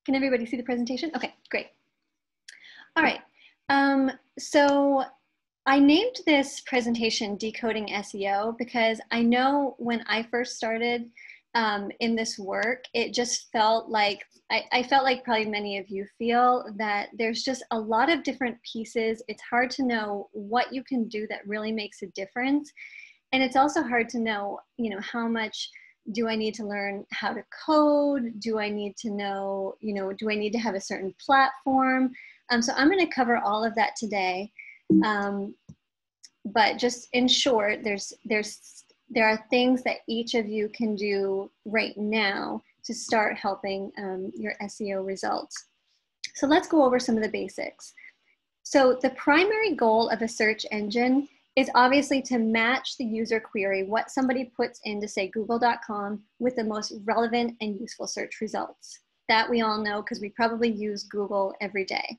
Can everybody see the presentation? Okay, great. All right. So I named this presentation Decoding SEO because I know when I first started in this work, it just felt like, I felt like probably many of you feel that there's just a lot of different pieces. It's hard to know what you can do that really makes a difference. And it's also hard to know, how much do I need to learn how to code? Do I need to know, do I need to have a certain platform? So I'm going to cover all of that today. But just in short, there are things that each of you can do right now to start helping your SEO results. So let's go over some of the basics. So the primary goal of a search engine is obviously to match the user query, what somebody puts into, say, google.com, with the most relevant and useful search results. That we all know because we probably use Google every day.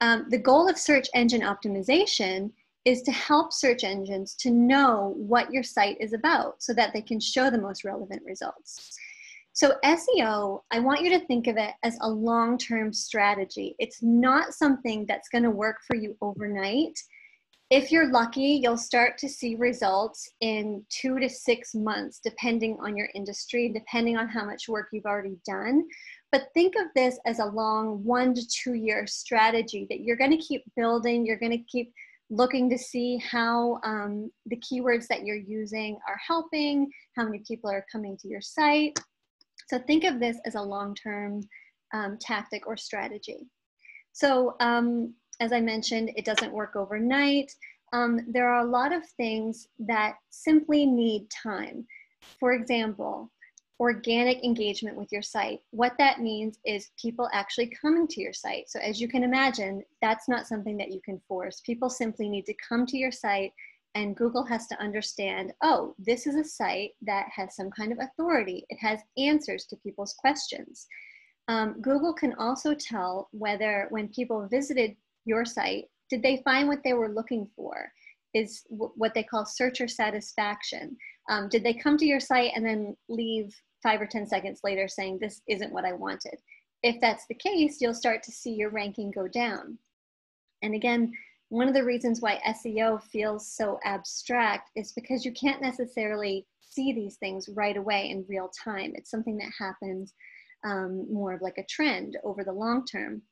The goal of search engine optimization is to help search engines to know what your site is about so that they can show the most relevant results. So SEO, I want you to think of it as a long-term strategy. It's not something that's going to work for you overnight. If you're lucky, you'll start to see results in 2 to 6 months, depending on your industry, depending on how much work you've already done. But think of this as a long 1 to 2 year strategy that you're going to keep building. You're going to keep looking to see how the keywords that you're using are helping, how many people are coming to your site. So think of this as a long-term tactic or strategy. So as I mentioned, it doesn't work overnight. There are a lot of things that simply need time. For example, organic engagement with your site. What that means is people actually coming to your site. So as you can imagine, that's not something that you can force. People simply need to come to your site, and Google has to understand, oh, this is a site that has some kind of authority. It has answers to people's questions. Google can also tell whether when people visited your site, did they find what they were looking for? Is what they call searcher satisfaction. Did they come to your site and then leave 5 or 10 seconds later saying, this isn't what I wanted? If that's the case, you'll start to see your ranking go down. And again, one of the reasons why SEO feels so abstract is because you can't necessarily see these things right away in real time. It's something that happens more of like a trend over the long term.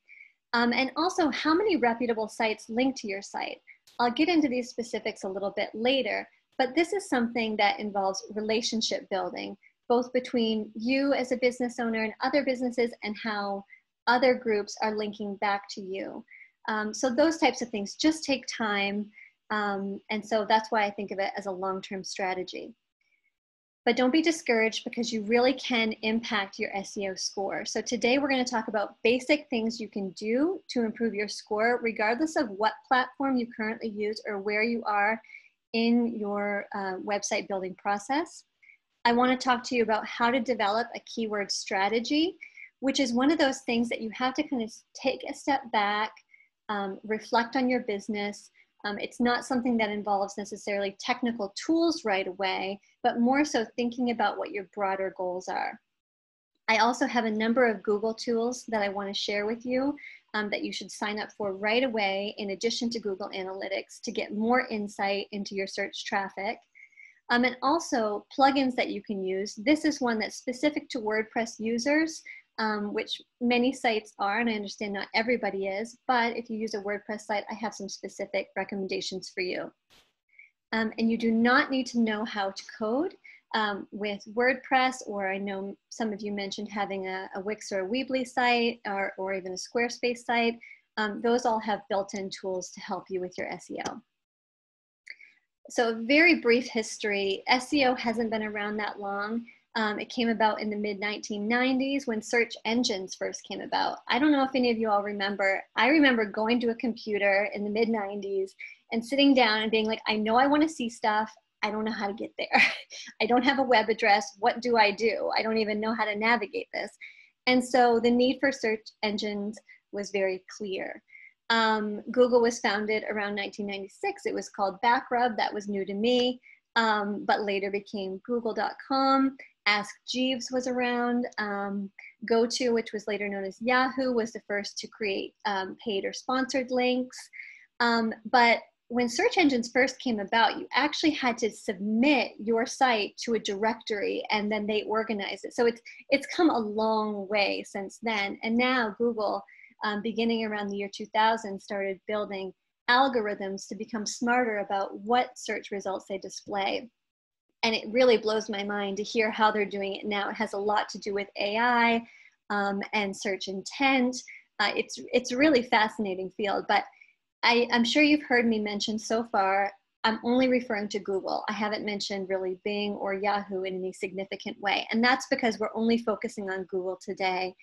And also, how many reputable sites link to your site? I'll get into these specifics a little bit later, but this is something that involves relationship building, both between you as a business owner and other businesses, and how other groups are linking back to you. So those types of things just take time. And so that's why I think of it as a long-term strategy. But don't be discouraged, because you really can impact your SEO score. So today we're going to talk about basic things you can do to improve your score, regardless of what platform you currently use or where you are in your website building process. I want to talk to you about how to develop a keyword strategy, which is one of those things that you have to kind of take a step back, reflect on your business. It's not something that involves necessarily technical tools right away, but more so thinking about what your broader goals are. I also have a number of Google tools that I want to share with you that you should sign up for right away, in addition to Google Analytics, to get more insight into your search traffic. And also plugins that you can use. This is one that's specific to WordPress users, which many sites are, and I understand not everybody is, but if you use a WordPress site, I have some specific recommendations for you. And you do not need to know how to code with WordPress, or I know some of you mentioned having a Wix or a Weebly site, or even a Squarespace site. Those all have built-in tools to help you with your SEO. So a very brief history. SEO hasn't been around that long. It came about in the mid-1990s when search engines first came about. I don't know if any of you all remember. I remember going to a computer in the mid-90s and sitting down and being like, I know I want to see stuff. I don't know how to get there. I don't have a web address. What do? I don't even know how to navigate this. And so the need for search engines was very clear. Google was founded around 1996. It was called Backrub. That was new to me, but later became google.com. Ask Jeeves was around. GoTo, which was later known as Yahoo, was the first to create paid or sponsored links. But when search engines first came about, you actually had to submit your site to a directory and then they organized it. So it's come a long way since then. And now Google, beginning around the year 2000, started building algorithms to become smarter about what search results they display. And it really blows my mind to hear how they're doing it now. It has a lot to do with AI and search intent. It's a really fascinating field, but I'm sure you've heard me mention so far, I'm only referring to Google. I haven't mentioned really Bing or Yahoo in any significant way. And that's because we're only focusing on Google today.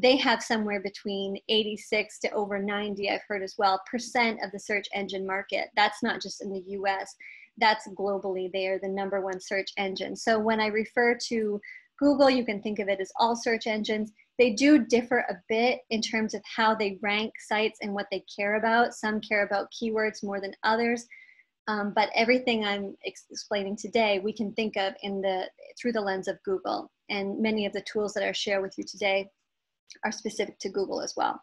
They have somewhere between 86 to over 90, I've heard as well, % of the search engine market. That's not just in the US, that's globally. They are the #1 search engine. So when I refer to Google, you can think of it as all search engines. They do differ a bit in terms of how they rank sites and what they care about. Some care about keywords more than others, but everything I'm explaining today, we can think of through the lens of Google. And many of the tools that I'll share with you today are specific to Google as well.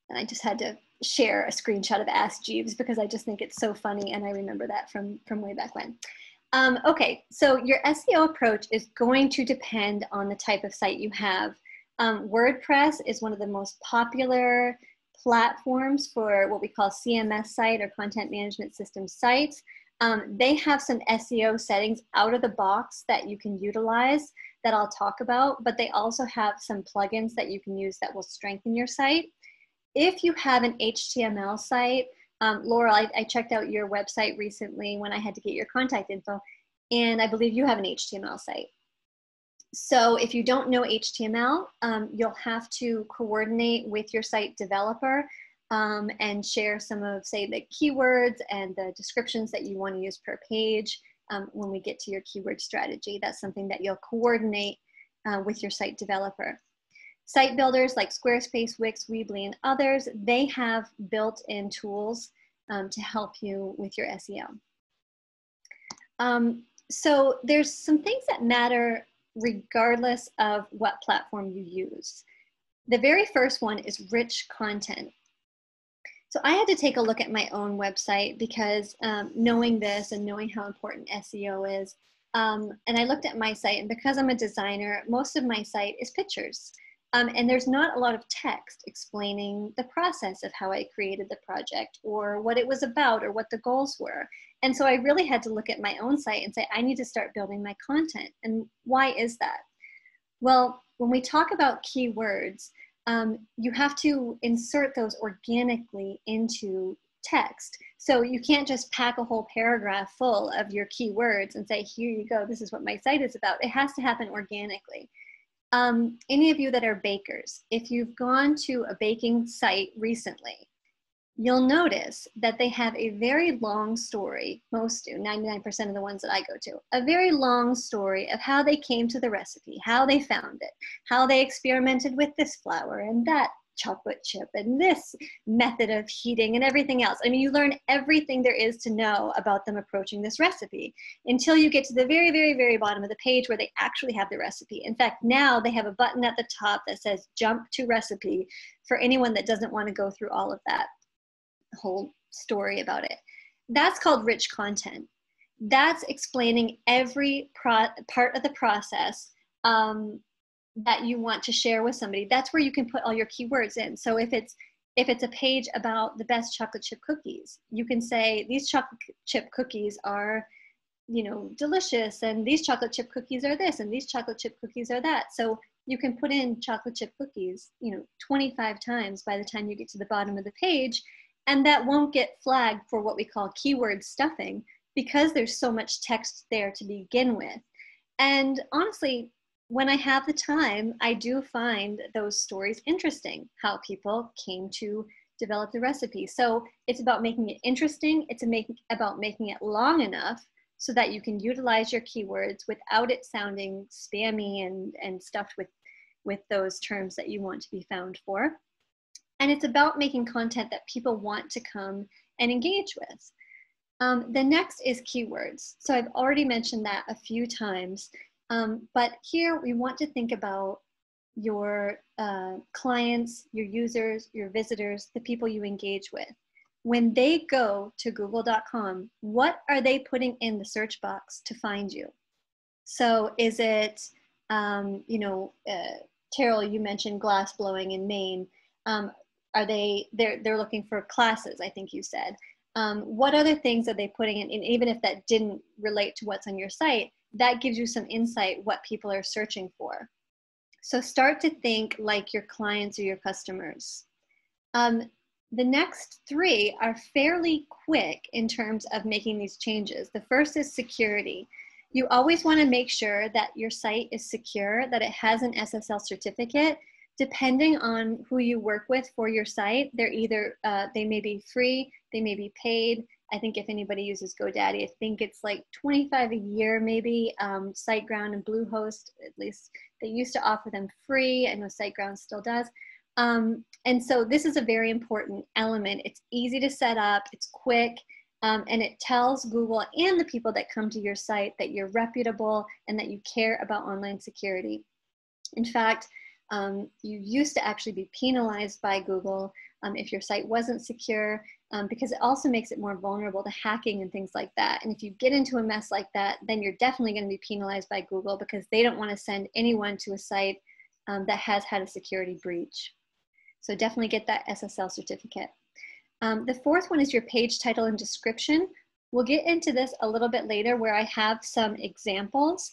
And I just had to share a screenshot of Ask Jeeves because I just think it's so funny and I remember that from way back when. Okay, so your SEO approach is going to depend on the type of site you have. WordPress is one of the most popular platforms for what we call CMS site or content management system sites. They have some SEO settings out of the box that you can utilize that I'll talk about, but they also have some plugins that you can use that will strengthen your site. If you have an HTML site, Laura, I checked out your website recently when I had to get your contact info, and I believe you have an HTML site. So if you don't know HTML, you'll have to coordinate with your site developer and share some of, say, the keywords and the descriptions that you want to use per page when we get to your keyword strategy. That's something that you'll coordinate with your site developer. Site builders like Squarespace, Wix, Weebly, and others, they have built-in tools to help you with your SEO. So there's some things that matter regardless of what platform you use. The very first one is rich content. So I had to take a look at my own website because knowing this and knowing how important SEO is, and I looked at my site, and because I'm a designer, most of my site is pictures. And there's not a lot of text explaining the process of how I created the project or what it was about or what the goals were. And so I really had to look at my own site and say, I need to start building my content. And why is that? Well, when we talk about keywords, you have to insert those organically into text. So you can't just pack a whole paragraph full of your keywords and say, here you go, this is what my site is about. It has to happen organically. Any of you that are bakers, if you've gone to a baking site recently, you'll notice that they have a very long story, most do, 99% of the ones that I go to, a very long story of how they came to the recipe, how they found it, how they experimented with this flour and that chocolate chip and this method of heating and everything else. I mean, you learn everything there is to know about them approaching this recipe until you get to the very, very, very bottom of the page where they actually have the recipe. In fact, now they have a button at the top that says jump to recipe for anyone that doesn't want to go through all of that whole story about it. That's called rich content. That's explaining every part of the process that you want to share with somebody. That's where you can put all your keywords in. So if it's a page about the best chocolate chip cookies, you can say these chocolate chip cookies are, you know, delicious, and these chocolate chip cookies are this, and these chocolate chip cookies are that. So you can put in chocolate chip cookies, you know, 25 times by the time you get to the bottom of the page, and that won't get flagged for what we call keyword stuffing because there's so much text there to begin with. And honestly, when I have the time, I do find those stories interesting, how people came to develop the recipe. So it's about making it interesting. It's about making it long enough so that you can utilize your keywords without it sounding spammy and stuffed with those terms that you want to be found for. And it's about making content that people want to come and engage with. The next is keywords. So I've already mentioned that a few times, but here we want to think about your clients, your users, your visitors, the people you engage with. When they go to google.com, what are they putting in the search box to find you? So is it, Terrell, you mentioned glass blowing in Maine. They're looking for classes, I think you said. What other things are they putting in? And even if that didn't relate to what's on your site, that gives you some insight what people are searching for. So start to think like your clients or your customers. The next three are fairly quick in terms of making these changes. The first is security. You always want to make sure that your site is secure, that it has an SSL certificate. Depending on who you work with for your site, they're either, they may be free, they may be paid. I think if anybody uses GoDaddy, I think it's like $25 a year maybe. SiteGround and Bluehost, at least they used to offer them free. I know SiteGround still does. And so this is a very important element. It's easy to set up, it's quick, and it tells Google and the people that come to your site that you're reputable and that you care about online security. In fact, you used to actually be penalized by Google if your site wasn't secure, because it also makes it more vulnerable to hacking and things like that. And if you get into a mess like that, then you're definitely going to be penalized by Google because they don't want to send anyone to a site that has had a security breach. So definitely get that SSL certificate. The fourth one is your page title and description. We'll get into this a little bit later where I have some examples.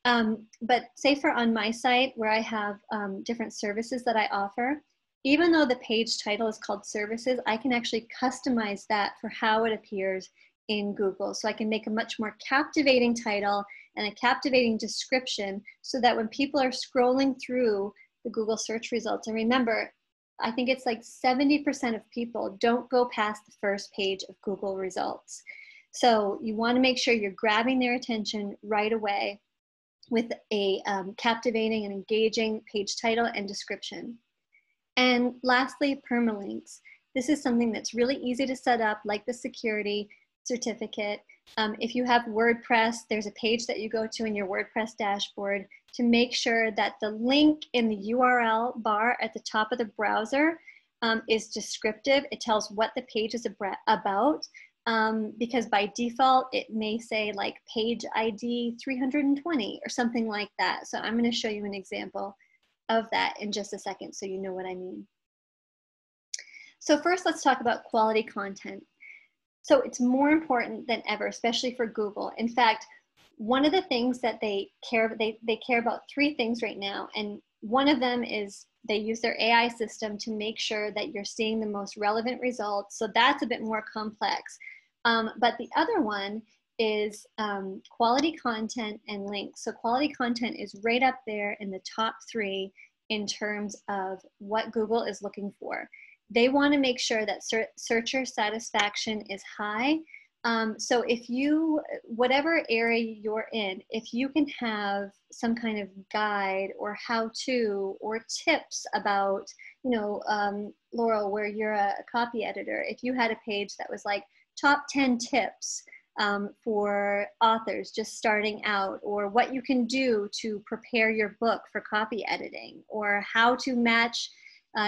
But say for on my site where I have different services that I offer, even though the page title is called services, I can actually customize that for how it appears in Google. So I can make a much more captivating title and a captivating description so that when people are scrolling through the Google search results, and remember, I think it's like 70% of people don't go past the first page of Google results. So you want to make sure you're grabbing their attention right away with a captivating and engaging page title and description. And lastly, permalinks. This is something that's really easy to set up, like the security certificate. If you have WordPress, there's a page that you go to in your WordPress dashboard to make sure that the link in the URL bar at the top of the browser is descriptive. It tells what the page is about. Because by default, it may say like page ID 320 or something like that. So I'm going to show you an example of that in just a second so you know what I mean. So first, let's talk about quality content. So it's more important than ever, especially for Google. In fact, one of the things that they care about three things right now. And one of them is they use their AI system to make sure that you're seeing the most relevant results. So that's a bit more complex. But the other one is quality content and links. So quality content is right up there in the top three in terms of what Google is looking for. They want to make sure that searcher satisfaction is high. So if you, whatever area you're in, if you can have some kind of guide or how-to or tips about, Laurel, where you're a copy editor, if you had a page that was like top 10 tips for authors just starting out, or what you can do to prepare your book for copy editing, or how to match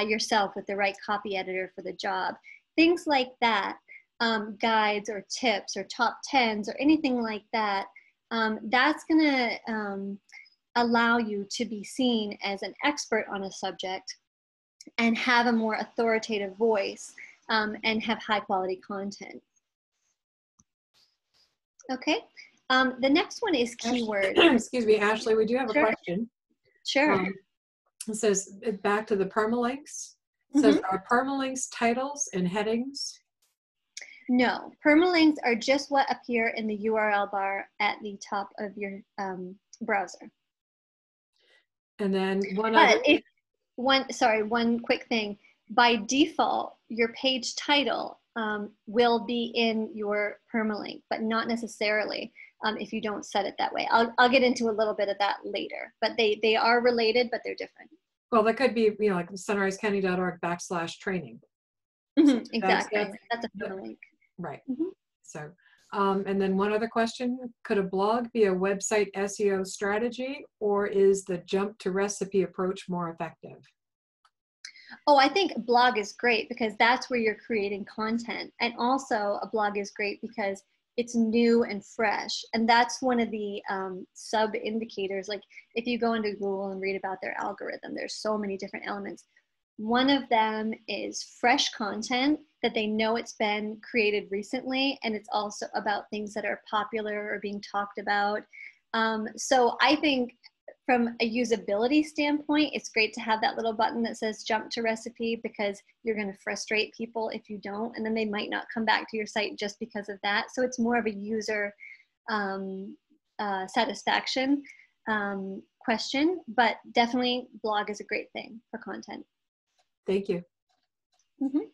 yourself with the right copy editor for the job, things like that, guides or tips or top 10s or anything like that, that's going to allow you to be seen as an expert on a subject and have a more authoritative voice and have high quality content. Okay, the next one is keywords. Excuse me, Ashley, we do have a question. Sure. It says, back to the permalinks. It says, are permalinks titles and headings? No, permalinks are just what appear in the URL bar at the top of your browser. And then one quick thing. By default, your page title will be in your permalink, but not necessarily if you don't set it that way. I'll get into a little bit of that later, but they are related, but they're different. Well, that could be, like sunrisecounty.org/training. Exactly. That's a permalink. Right. So And then one other question, could a blog be a website SEO strategy, or is the jump to recipe approach more effective? Oh, I think a blog is great because that's where you're creating content. And also a blog is great because it's new and fresh. And that's one of the sub indicators. Like if you go into Google and read about their algorithm, there's so many different elements. One of them is fresh content that they know it's been created recently. And it's also about things that are popular or being talked about. So I think from a usability standpoint, it's great to have that little button that says jump to recipe, because you're going to frustrate people if you don't, and then they might not come back to your site just because of that. So it's more of a user satisfaction question, but definitely blog is a great thing for content. Thank you. Mm-hmm.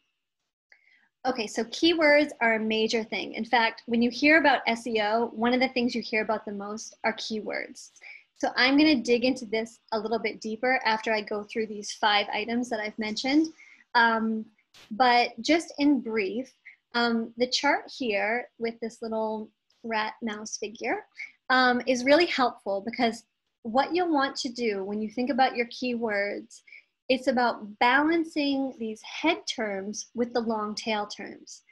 Okay, so keywords are a major thing. In fact, when you hear about SEO, one of the things you hear about the most are keywords. So I'm going to dig into this a little bit deeper after I go through these 5 items that I've mentioned. But just in brief, the chart here with this little rat mouse figure is really helpful, because what you'll want to do when you think about your keywords, it's about balancing these head terms with the long tail terms.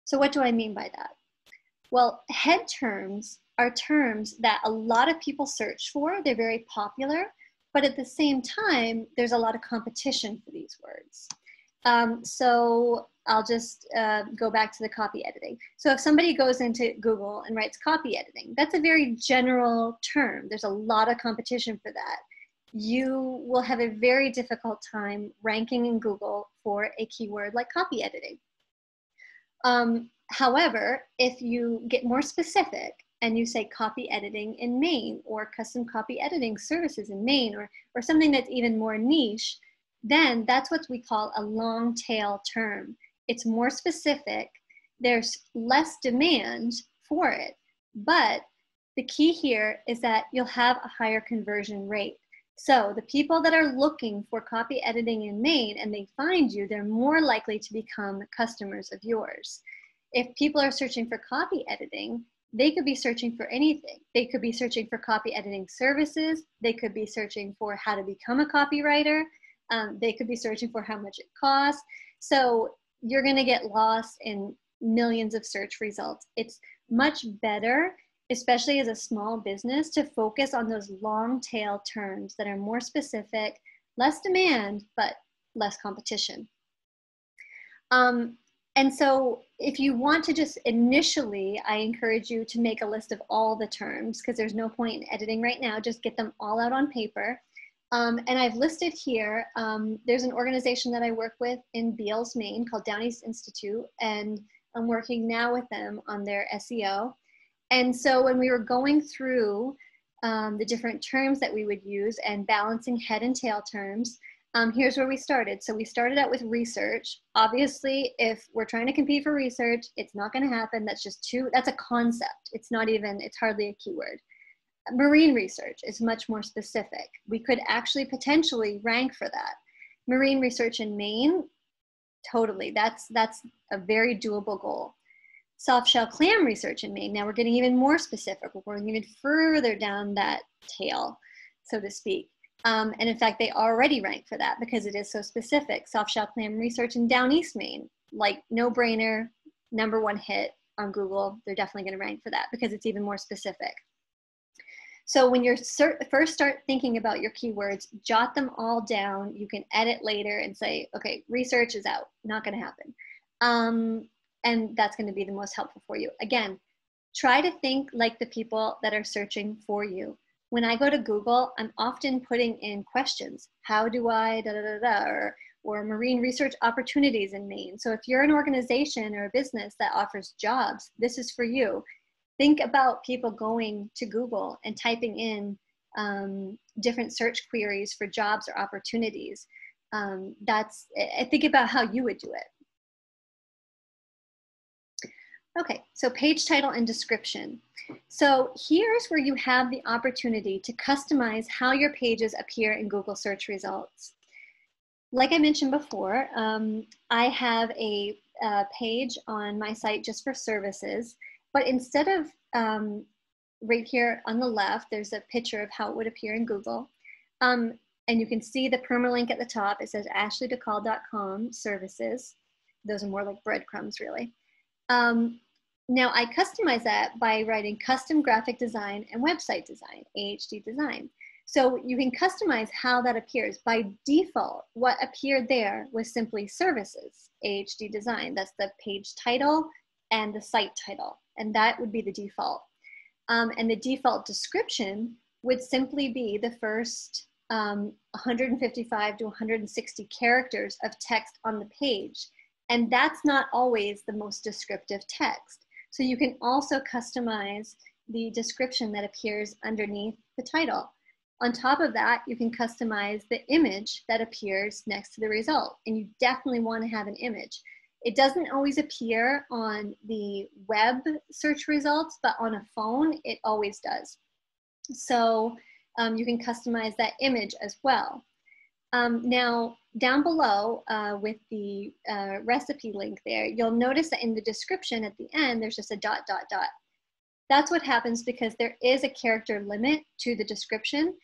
So what do I mean by that? Well, head terms are terms that a lot of people search for. They're very popular, but at the same time, there's a lot of competition for these words. So I'll just go back to the copy editing. So if somebody goes into Google and writes copy editing, that's a very general term. There's a lot of competition for that. You will have a very difficult time ranking in Google for a keyword like copy editing. However, if you get more specific and you say copy editing in Maine, or custom copy editing services in Maine, or something that's even more niche, then that's what we call a long tail term. It's more specific, there's less demand for it, but the key here is that you'll have a higher conversion rate. So the people that are looking for copy editing in Maine and they find you, they're more likely to become customers of yours. If people are searching for copy editing, they could be searching for anything. They could be searching for copy editing services. They could be searching for how to become a copywriter. They could be searching for how much it costs. So you're going to get lost in millions of search results. It's much better, especially as a small business, to focus on those long tail terms that are more specific, less demand, but less competition. And so if you want to just initially, I encourage you to make a list of all the terms, because there's no point in editing right now. Just get them all out on paper. And I've listed here, there's an organization that I work with in Beals, Maine called Down East Institute, and I'm working now with them on their SEO. And so when we were going through the different terms that we would use and balancing head and tail terms, here's where we started. So we started out with research. Obviously, if we're trying to compete for research, it's not going to happen. That's just that's a concept. It's not even, it's hardly a keyword. Marine research is much more specific. We could actually potentially rank for that. Marine research in Maine, totally. That's a very doable goal. Soft shell clam research in Maine. Now we're getting even more specific. We're going even further down that tail, so to speak. And in fact, they already rank for that because it is so specific. Soft shell clam research in Down East Maine, like no brainer, #1 hit on Google. They're definitely going to rank for that because it's even more specific. So when you're first start thinking about your keywords, jot them all down. You can edit later and say, okay, research is out, not going to happen. And that's going to be the most helpful for you. Again, try to think like the people that are searching for you. When I go to Google, I'm often putting in questions. How do I da da da da, or marine research opportunities in Maine. So if you're an organization or a business that offers jobs, this is for you. Think about people going to Google and typing in different search queries for jobs or opportunities. Think about how you would do it. Okay, so page title and description. So here's where you have the opportunity to customize how your pages appear in Google search results. Like I mentioned before, I have a page on my site just for services. But instead of right here on the left, there's a picture of how it would appear in Google. And you can see the permalink at the top. It says ashleydecall.com services. Those are more like breadcrumbs, really. Now I customize that by writing custom graphic design and website design, AHD design. So you can customize how that appears. By default, what appeared there was simply services, AHD design. That's the page title and the site title. And that would be the default. And the default description would simply be the first 155 to 160 characters of text on the page. And that's not always the most descriptive text. So you can also customize the description that appears underneath the title. On top of that, you can customize the image that appears next to the result. And you definitely want to have an image. It doesn't always appear on the web search results, but on a phone, it always does. So you can customize that image as well. Now, down below with the recipe link there, you'll notice that in the description at the end, there's just a ... That's what happens because there is a character limit to the description.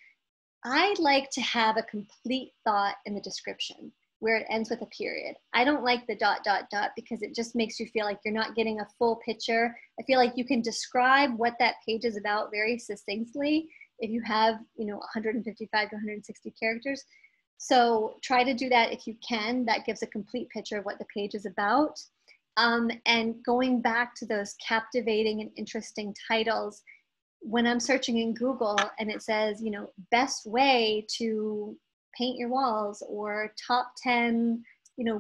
I like to have a complete thought in the description where it ends with a period. I don't like the ... because it just makes you feel like you're not getting a full picture. I feel like you can describe what that page is about very succinctly if you have, 155 to 160 characters. So try to do that if you can. That gives a complete picture of what the page is about. And going back to those captivating and interesting titles, when I'm searching in Google and it says, best way to paint your walls or top 10,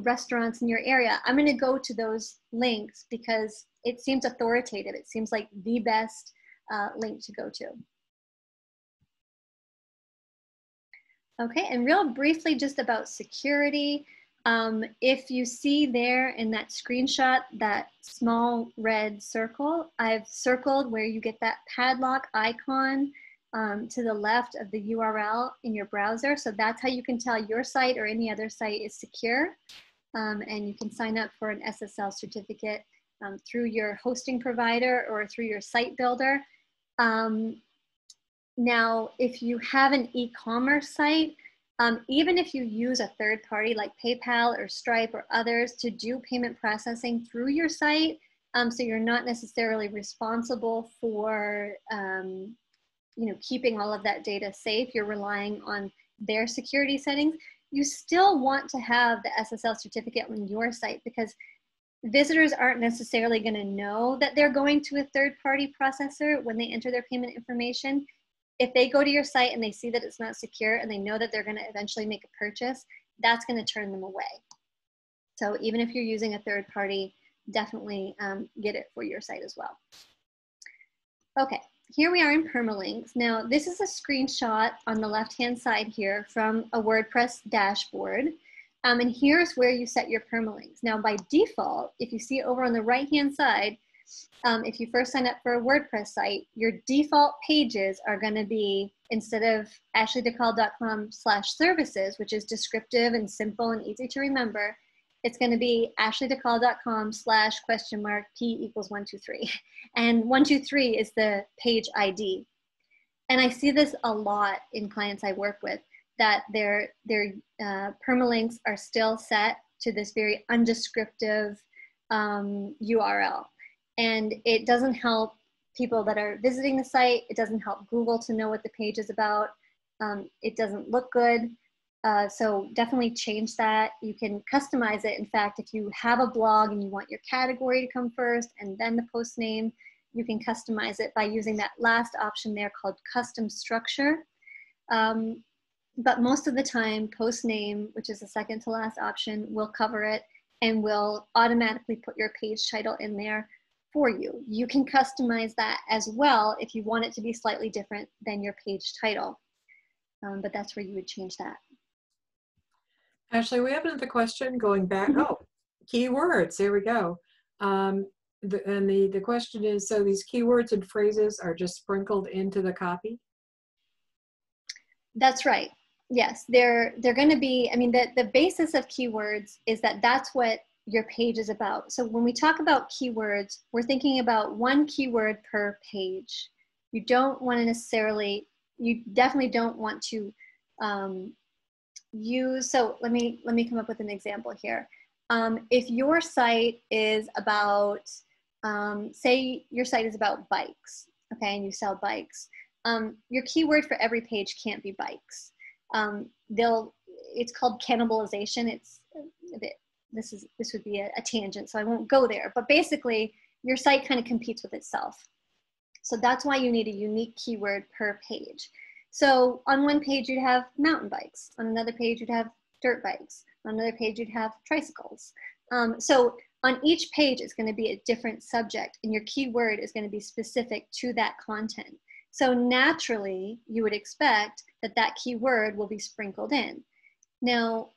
restaurants in your area, I'm going to go to those links because it seems authoritative. It seems like the best link to go to. Okay, and real briefly just about security. If you see there in that screenshot, that small red circle, I've circled where you get that padlock icon to the left of the URL in your browser. So that's how you can tell your site or any other site is secure. And you can sign up for an SSL certificate through your hosting provider or through your site builder. Now, if you have an e-commerce site, even if you use a third party like PayPal or Stripe or others to do payment processing through your site, so you're not necessarily responsible for keeping all of that data safe, you're relying on their security settings, you still want to have the SSL certificate on your site because visitors aren't necessarily going to know that they're going to a third-party processor when they enter their payment information. If they go to your site and they see that it's not secure and they know that they're going to eventually make a purchase, that's going to turn them away. So even if you're using a third party, definitely get it for your site as well. Okay, here we are in permalinks. Now, this is a screenshot on the left-hand side here from a WordPress dashboard. And here's where you set your permalinks. Now, by default, if you see over on the right-hand side, if you first sign up for a WordPress site, your default pages are going to be, instead of ashleydecall.com/services, which is descriptive and simple and easy to remember, it's going to be ashleydecall.com/?P=123. And 123 is the page ID. And I see this a lot in clients I work with, that their permalinks are still set to this very undescriptive URL. And it doesn't help people that are visiting the site. It doesn't help Google to know what the page is about. It doesn't look good. So definitely change that. You can customize it. In fact, if you have a blog and you want your category to come first and then the post name, you can customize it by using that last option there called custom structure. But most of the time, post name, which is the second to last option, will cover it and will automatically put your page title in there for you. You can customize that as well if you want it to be slightly different than your page title. But that's where you would change that. Ashley, we have another question going back. Oh, keywords, there we go. The question is, so these keywords and phrases are just sprinkled into the copy? That's right. Yes, they're going to be, I mean, the basis of keywords is that that's what your page is about. So when we talk about keywords, we're thinking about one keyword per page. You don't want to necessarily, you definitely don't want to use, so let me come up with an example here. If your site is about, say your site is about bikes, okay, and you sell bikes, your keyword for every page can't be bikes. It's called cannibalization. This would be a tangent, so I won't go there. But basically, your site kind of competes with itself. So that's why you need a unique keyword per page. So on one page, you'd have mountain bikes. On another page, you'd have dirt bikes. On another page, you'd have tricycles. So on each page, it's going to be a different subject, and your keyword is going to be specific to that content. So naturally, you would expect that that keyword will be sprinkled in. Now,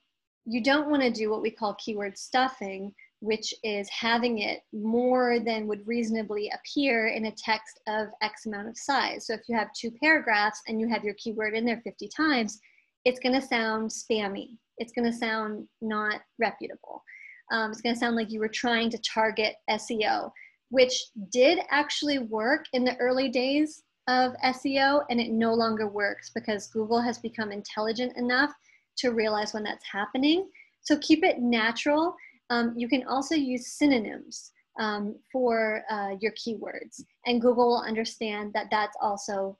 you don't want to do what we call keyword stuffing, which is having it more than would reasonably appear in a text of X amount of size. So if you have 2 paragraphs and you have your keyword in there 50 times, it's going to sound spammy. It's going to sound not reputable. It's going to sound like you were trying to target SEO, which did actually work in the early days of SEO, and it no longer works because Google has become intelligent enough to realize when that's happening. So keep it natural. You can also use synonyms for your keywords, and Google will understand that that's also,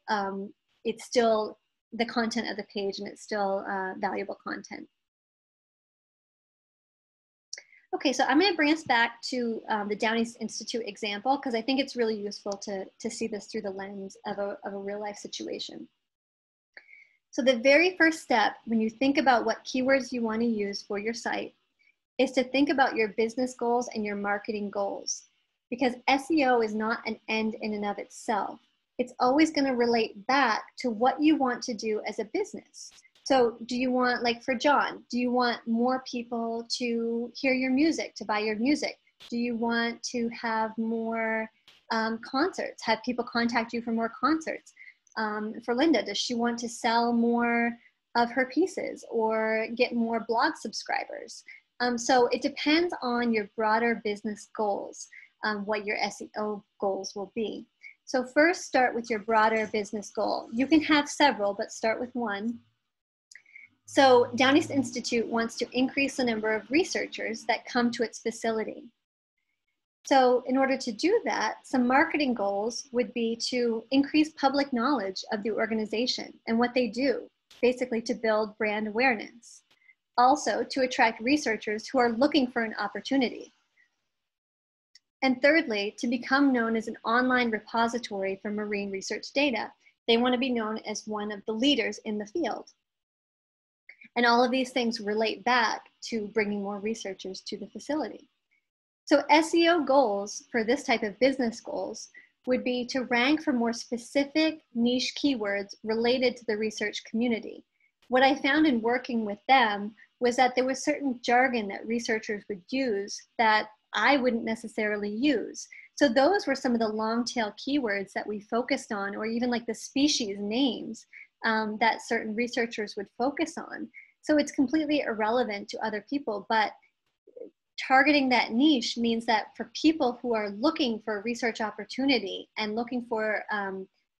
it's still the content of the page and it's still valuable content. Okay, so I'm going to bring us back to the Downey Institute example because I think it's really useful to see this through the lens of a real life situation. So the very first step when you think about what keywords you want to use for your site is to think about your business goals and your marketing goals, because SEO is not an end in and of itself. It's always going to relate back to what you want to do as a business. So do you want, like for John, do you want more people to hear your music, to buy your music? Do you want to have more concerts, have people contact you for more concerts? For Linda, does she want to sell more of her pieces or get more blog subscribers? So it depends on your broader business goals, what your SEO goals will be. So first start with your broader business goal. You can have several, but start with one. So Downey Institute wants to increase the number of researchers that come to its facility. So in order to do that, some marketing goals would be to increase public knowledge of the organization and what they do, basically to build brand awareness. Also, to attract researchers who are looking for an opportunity. And thirdly, to become known as an online repository for marine research data. They want to be known as one of the leaders in the field. And all of these things relate back to bringing more researchers to the facility. So SEO goals for this type of business goals would be to rank for more specific niche keywords related to the research community. What I found in working with them was that there was certain jargon that researchers would use that I wouldn't necessarily use. So those were some of the long tail keywords that we focused on, or even like the species names that certain researchers would focus on. So it's completely irrelevant to other people, but targeting that niche means that for people who are looking for a research opportunity and looking for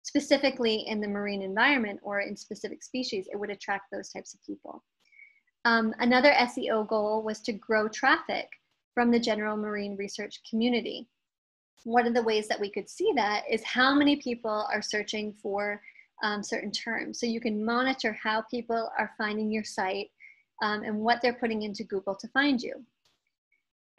specifically in the marine environment or in specific species, it would attract those types of people. Another SEO goal was to grow traffic from the general marine research community. One of the ways that we could see that is how many people are searching for certain terms. So you can monitor how people are finding your site and what they're putting into Google to find you.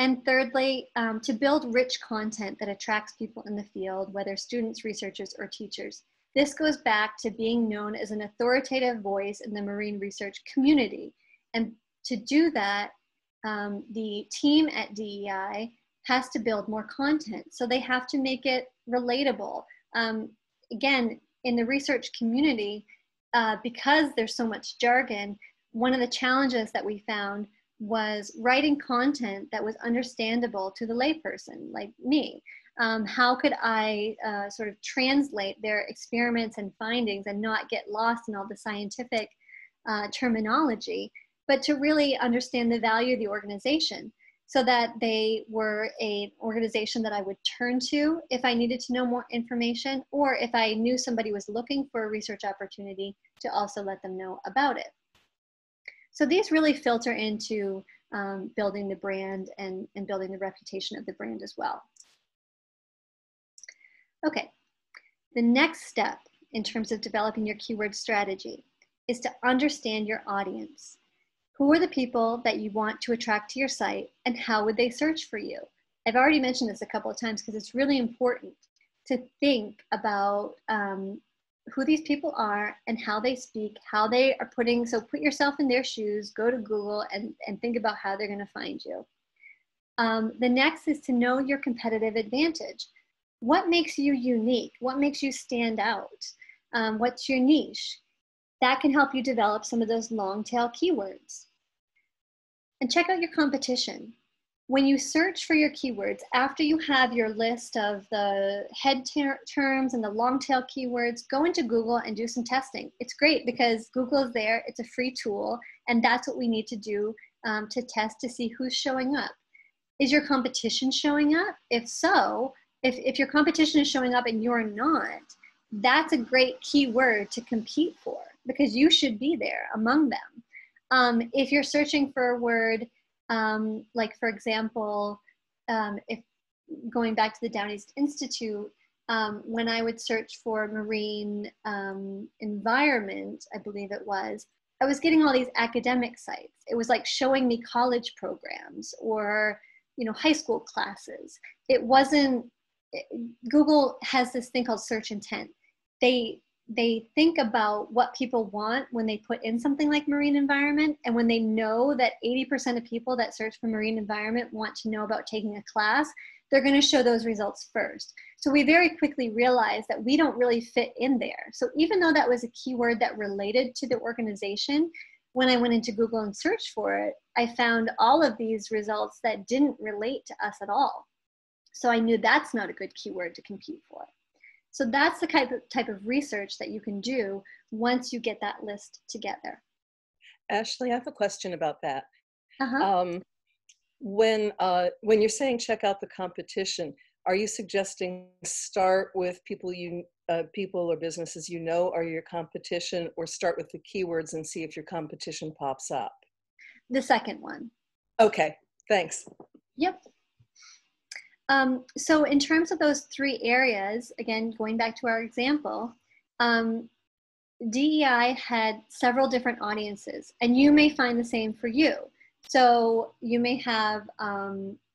And thirdly, to build rich content that attracts people in the field, whether students, researchers, or teachers. This goes back to being known as an authoritative voice in the marine research community. And to do that, the team at DEI has to build more content. So they have to make it relatable. Again, in the research community, because there's so much jargon, one of the challenges that we found was writing content that was understandable to the layperson like me. How could I sort of translate their experiments and findings and not get lost in all the scientific terminology, but to really understand the value of the organization? so that they were an organization that I would turn to if I needed to know more information, or if I knew somebody was looking for a research opportunity, to also let them know about it. So these really filter into building the brand and building the reputation of the brand as well. Okay, the next step in terms of developing your keyword strategy is to understand your audience. Who are the people that you want to attract to your site, and how would they search for you? I've already mentioned this a couple of times because it's really important to think about who these people are and how they speak, how they are putting, so put yourself in their shoes, go to Google and think about how they're going to find you. The next is to know your competitive advantage. What makes you unique? What makes you stand out? What's your niche? That can help you develop some of those long tail keywords. And check out your competition. When you search for your keywords, after you have your list of the head terms and the long tail keywords, go into Google and do some testing. It's great because Google is there, it's a free tool, and that's what we need to do to test to see who's showing up. Is your competition showing up? If so, if your competition is showing up and you're not, that's a great keyword to compete for because you should be there among them. If you're searching for a word, like for example, if going back to the Down East Institute, when I would search for marine environment, I believe it was, I was getting all these academic sites. It was like showing me college programs or, you know, high school classes. It wasn't, Google has this thing called search intent. They think about what people want when they put in something like marine environment, and when they know that 80% of people that search for marine environment want to know about taking a class, they're going to show those results first. So we very quickly realized that we don't really fit in there. So even though that was a keyword that related to the organization, when I went into Google and searched for it, I found all of these results that didn't relate to us at all. So I knew that's not a good keyword to compete for. So that's the type of research that you can do once you get that list together. Ashley, I have a question about that. Uh-huh. When you're saying check out the competition, are you suggesting start with people or businesses you know are your competition, or start with the keywords and see if your competition pops up? The second one. Okay, thanks. Yep. So in terms of those three areas, again, going back to our example, DEI had several different audiences, and you may find the same for you. So you may have,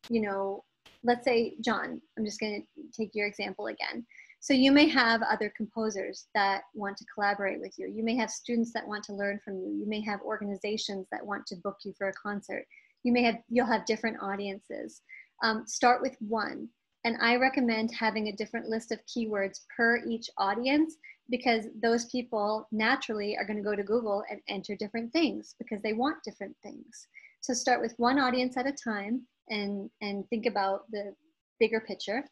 you know, let's say, John, I'm just going to take your example again. So you may have other composers that want to collaborate with you. You may have students that want to learn from you. You may have organizations that want to book you for a concert. You'll have different audiences. Start with one. And I recommend having a different list of keywords per each audience, because those people naturally are going to go to Google and enter different things because they want different things. So start with one audience at a time and think about the bigger picture.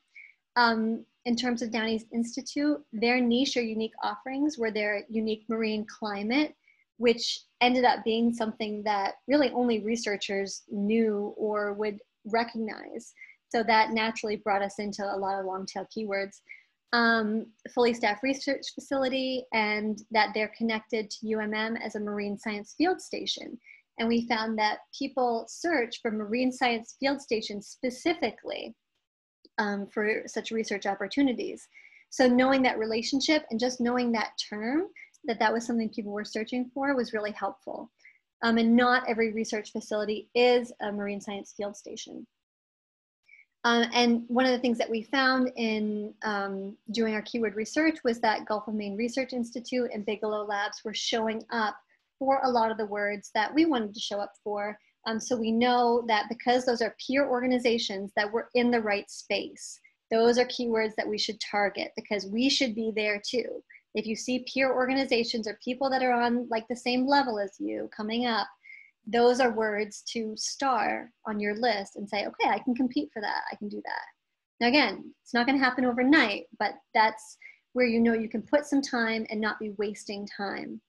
In terms of Down East Institute, their niche or unique offerings were their unique marine climate, which ended up being something that really only researchers knew or would recognize. So that naturally brought us into a lot of long tail keywords. Fully staffed research facility, and that they're connected to UMM as a marine science field station. And we found that people search for marine science field stations specifically for such research opportunities. So knowing that relationship and just knowing that term, that was something people were searching for, was really helpful. And not every research facility is a marine science field station. And one of the things that we found in doing our keyword research was that Gulf of Maine Research Institute and Bigelow Labs were showing up for a lot of the words that we wanted to show up for. So we know that because those are peer organizations, that we're in the right space. Those are keywords that we should target because we should be there too. If you see peer organizations or people that are on like the same level as you coming up, those are words to star on your list and say, okay, I can compete for that. I can do that. Now again, it's not going to happen overnight, but that's where you know you can put some time and not be wasting time.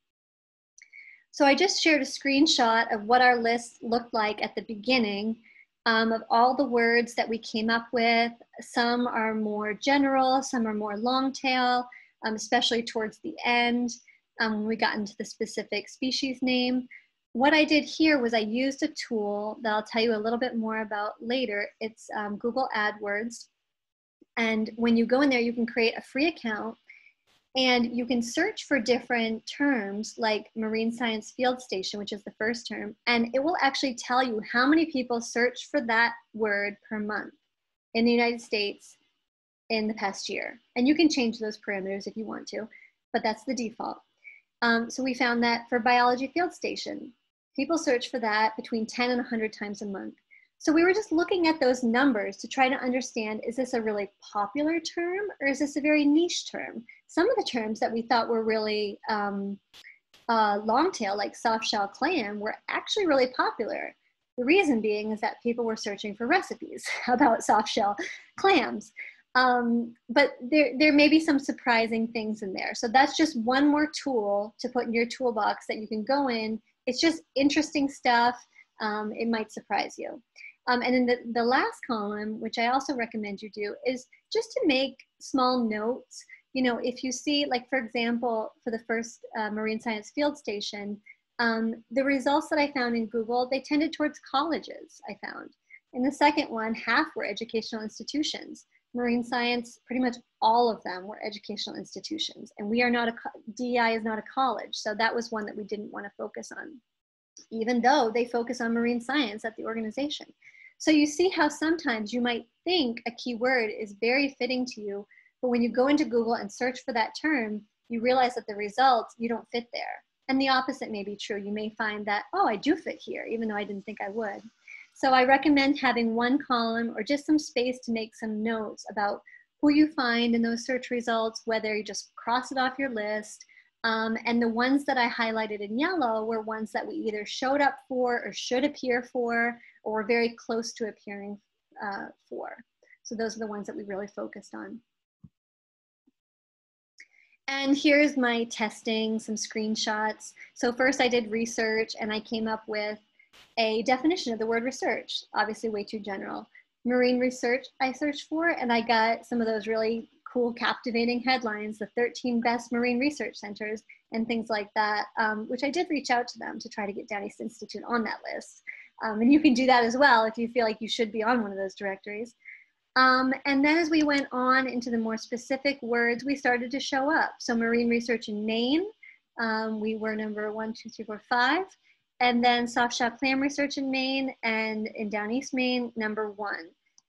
So I just shared a screenshot of what our list looked like at the beginning. of all the words that we came up with. Some are more general, some are more long tail, especially towards the end when we got into the specific species name. What I did here was I used a tool that I'll tell you a little bit more about later. It's Google AdWords. And when you go in there, you can create a free account and you can search for different terms like marine science field station, which is the first term, and it will actually tell you how many people search for that word per month in the United States in the past year. And you can change those parameters if you want to, but that's the default. So we found that for biology field station, people search for that between 10 and 100 times a month. So we were just looking at those numbers to try to understand, is this a really popular term or is this a very niche term? Some of the terms that we thought were really long tail, like soft shell clam, were actually really popular. The reason being is that people were searching for recipes about soft shell clams. But there may be some surprising things in there. So that's just one more tool to put in your toolbox that you can go in. It's just interesting stuff. It might surprise you. And then the last column, which I also recommend you do, is just to make small notes. You know, if you see, like, for example, for the first marine science field station, the results that I found in Google, they tended towards colleges, I found. In the second one, half were educational institutions. Marine science, pretty much all of them were educational institutions. And we are not DEI is not a college. So that was one that we didn't want to focus on, even though they focus on marine science at the organization. So you see how sometimes you might think a keyword is very fitting to you, but when you go into Google and search for that term, you realize that the results, you don't fit there. And the opposite may be true. You may find that, oh, I do fit here, even though I didn't think I would. So I recommend having one column or just some space to make some notes about who you find in those search results, whether you just cross it off your list. And the ones that I highlighted in yellow were ones that we either showed up for or should appear for, or were very close to appearing for. So those are the ones that we really focused on. And here's my testing, some screenshots. So first I did research and I came up with a definition of the word research, obviously way too general. Marine research I searched for, and I got some of those really cool, captivating headlines, the 13 best marine research centers and things like that, which I did reach out to them to try to get Down East Institute on that list. And you can do that as well if you feel like you should be on one of those directories. And then as we went on into the more specific words, we started to show up. So marine research in Maine, we were number 1, 2, 3, 4, 5. And then soft shell clam research in Maine and in Down East Maine, number 1.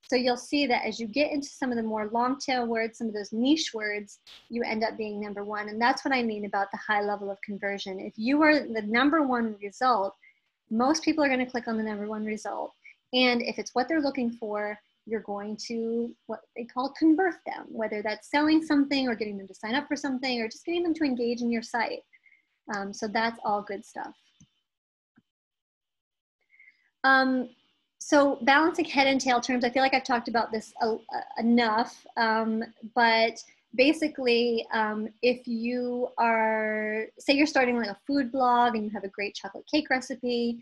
So you'll see that as you get into some of the more long tail words, some of those niche words, you end up being number 1. And that's what I mean about the high level of conversion. If you are the number 1 result, most people are going to click on the number 1 result. And if it's what they're looking for, you're going to what they call convert them, whether that's selling something or getting them to sign up for something or just getting them to engage in your site. So that's all good stuff. So balancing head and tail terms, I feel like I've talked about this enough, but basically, if you are, say you're starting like a food blog and you have a great chocolate cake recipe,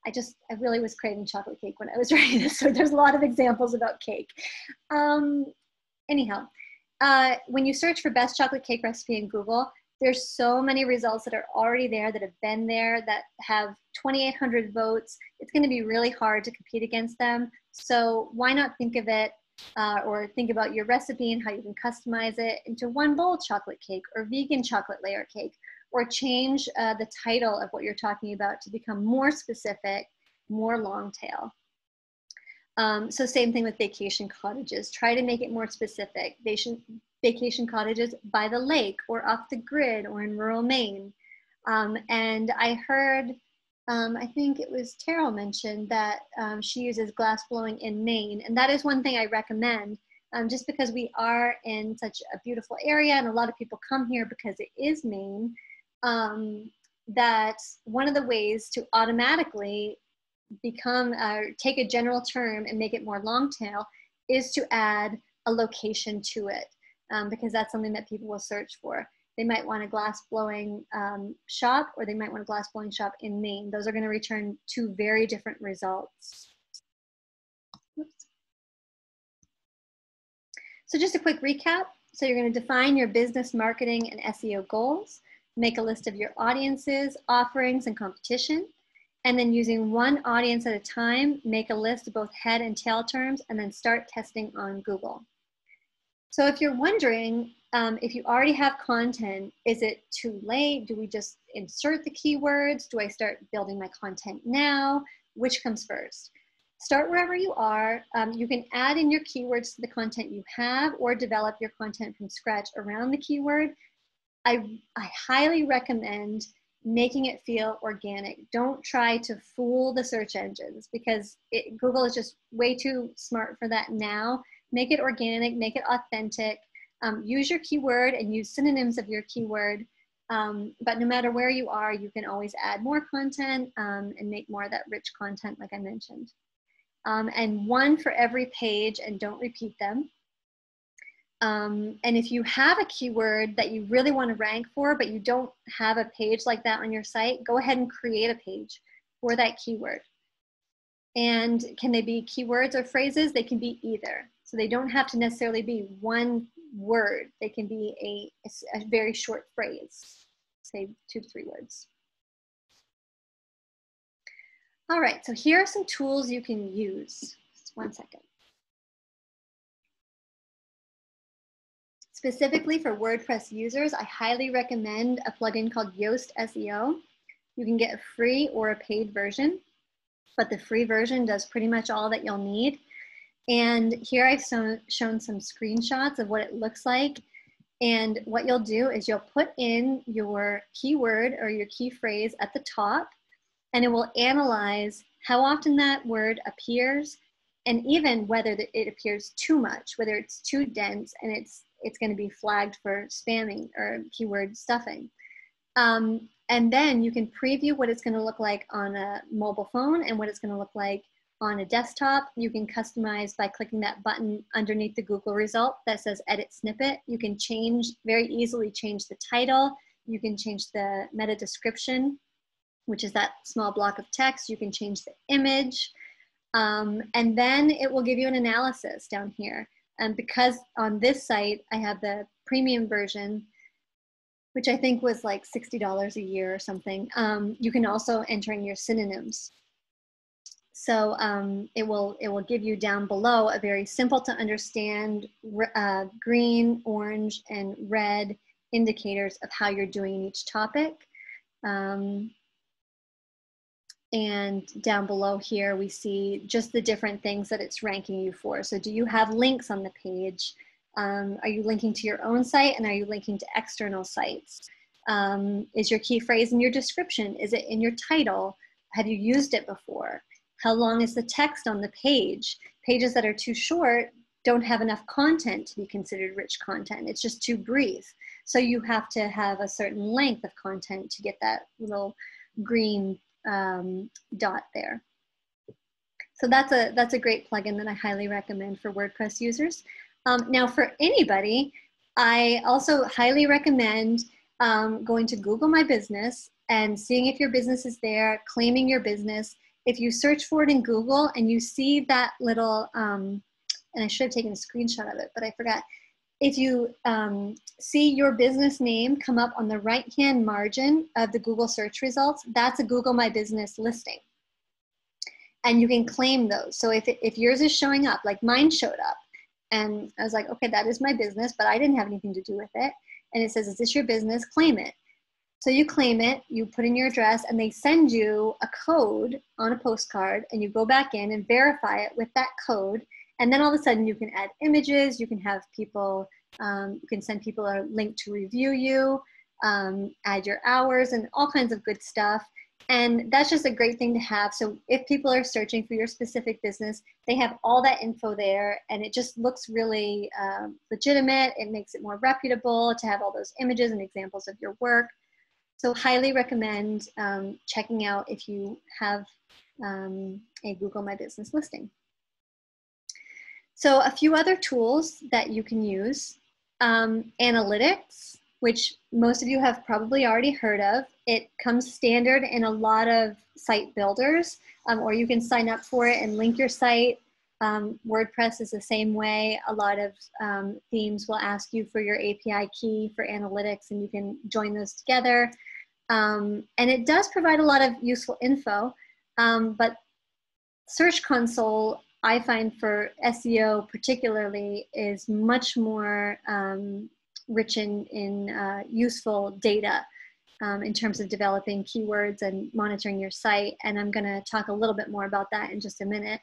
I really was craving chocolate cake when I was writing this, so there's a lot of examples about cake. Anyhow, when you search for best chocolate cake recipe in Google, there's so many results that are already there, that have been there, that have 2,800 votes. It's going to be really hard to compete against them. So why not think of it or think about your recipe and how you can customize it into one bowl chocolate cake or vegan chocolate layer cake, or change the title of what you're talking about to become more specific, more long tail. So same thing with vacation cottages. Try to make it more specific. Vacation cottages by the lake or off the grid or in rural Maine. And I heard, I think it was Terrell mentioned that she uses glass blowing in Maine. And that is one thing I recommend, just because we are in such a beautiful area and a lot of people come here because it is Maine, that one of the ways to automatically take a general term and make it more long tail is to add a location to it. Because that's something that people will search for. They might want a glass blowing shop, or they might want a glass blowing shop in Maine. Those are going to return 2 very different results. So just a quick recap. So you're going to define your business marketing and SEO goals, make a list of your audiences, offerings, and competition, and then using one audience at a time, make a list of both head and tail terms, and then start testing on Google. So if you're wondering, if you already have content, is it too late? Do we just insert the keywords? Do I start building my content now? Which comes first? Start wherever you are. You can add in your keywords to the content you have or develop your content from scratch around the keyword. I highly recommend making it feel organic. Don't try to fool the search engines because Google is just way too smart for that now. Make it organic, make it authentic. Use your keyword and use synonyms of your keyword. But no matter where you are, you can always add more content and make more of that rich content like I mentioned. And one for every page and don't repeat them. And if you have a keyword that you really want to rank for, but you don't have a page like that on your site, go ahead and create a page for that keyword. And can they be keywords or phrases? They can be either. So they don't have to necessarily be one word. They can be a very short phrase, say 2 to 3 words. All right, so here are some tools you can use. Just one second. Specifically for WordPress users, I highly recommend a plugin called Yoast SEO. You can get a free or a paid version, but the free version does pretty much all that you'll need. And here I've shown some screenshots of what it looks like. And what you'll do is you'll put in your keyword or your key phrase at the top, and it will analyze how often that word appears and even whether it appears too much, whether it's too dense and it's going to be flagged for spamming or keyword stuffing. And then you can preview what it's going to look like on a mobile phone and what it's going to look like on a desktop. You can customize by clicking that button underneath the Google result that says edit snippet. You can very easily change the title. You can change the meta description, which is that small block of text. You can change the image. And then it will give you an analysis down here. And because on this site, I have the premium version, which I think was like $60 a year or something, you can also enter in your synonyms. So it will give you down below a very simple to understand green, orange, and red indicators of how you're doing in each topic. And down below here, we see just the different things that it's ranking you for. So do you have links on the page? Are you linking to your own site and are you linking to external sites? Is your key phrase in your description? Is it in your title? Have you used it before? How long is the text on the page? Pages that are too short don't have enough content to be considered rich content. It's just too brief. So you have to have a certain length of content to get that little green dot there. So that's a great plugin that I highly recommend for WordPress users. Now for anybody, I also highly recommend going to Google My Business and seeing if your business is there, claiming your business. If you search for it in Google and you see that little, and I should have taken a screenshot of it, but I forgot. If you see your business name come up on the right-hand margin of the Google search results, that's a Google My Business listing. And you can claim those. So if yours is showing up, like mine showed up, and I was like, okay, that is my business, but I didn't have anything to do with it. And it says, is this your business? Claim it. So you claim it, you put in your address, and they send you a code on a postcard, and you go back in and verify it with that code. And then all of a sudden you can add images, you can have people, you can send people a link to review you, add your hours and all kinds of good stuff. And that's just a great thing to have. So if people are searching for your specific business, they have all that info there and it just looks really legitimate. It makes it more reputable to have all those images and examples of your work. So highly recommend checking out if you have a Google My Business listing. So a few other tools that you can use. Analytics, which most of you have probably already heard of. It comes standard in a lot of site builders, or you can sign up for it and link your site. WordPress is the same way. A lot of themes will ask you for your API key for analytics, and you can join those together. And it does provide a lot of useful info, but Search Console, I find for SEO particularly, is much more rich in useful data in terms of developing keywords and monitoring your site. And I'm going to talk a little bit more about that in just a minute.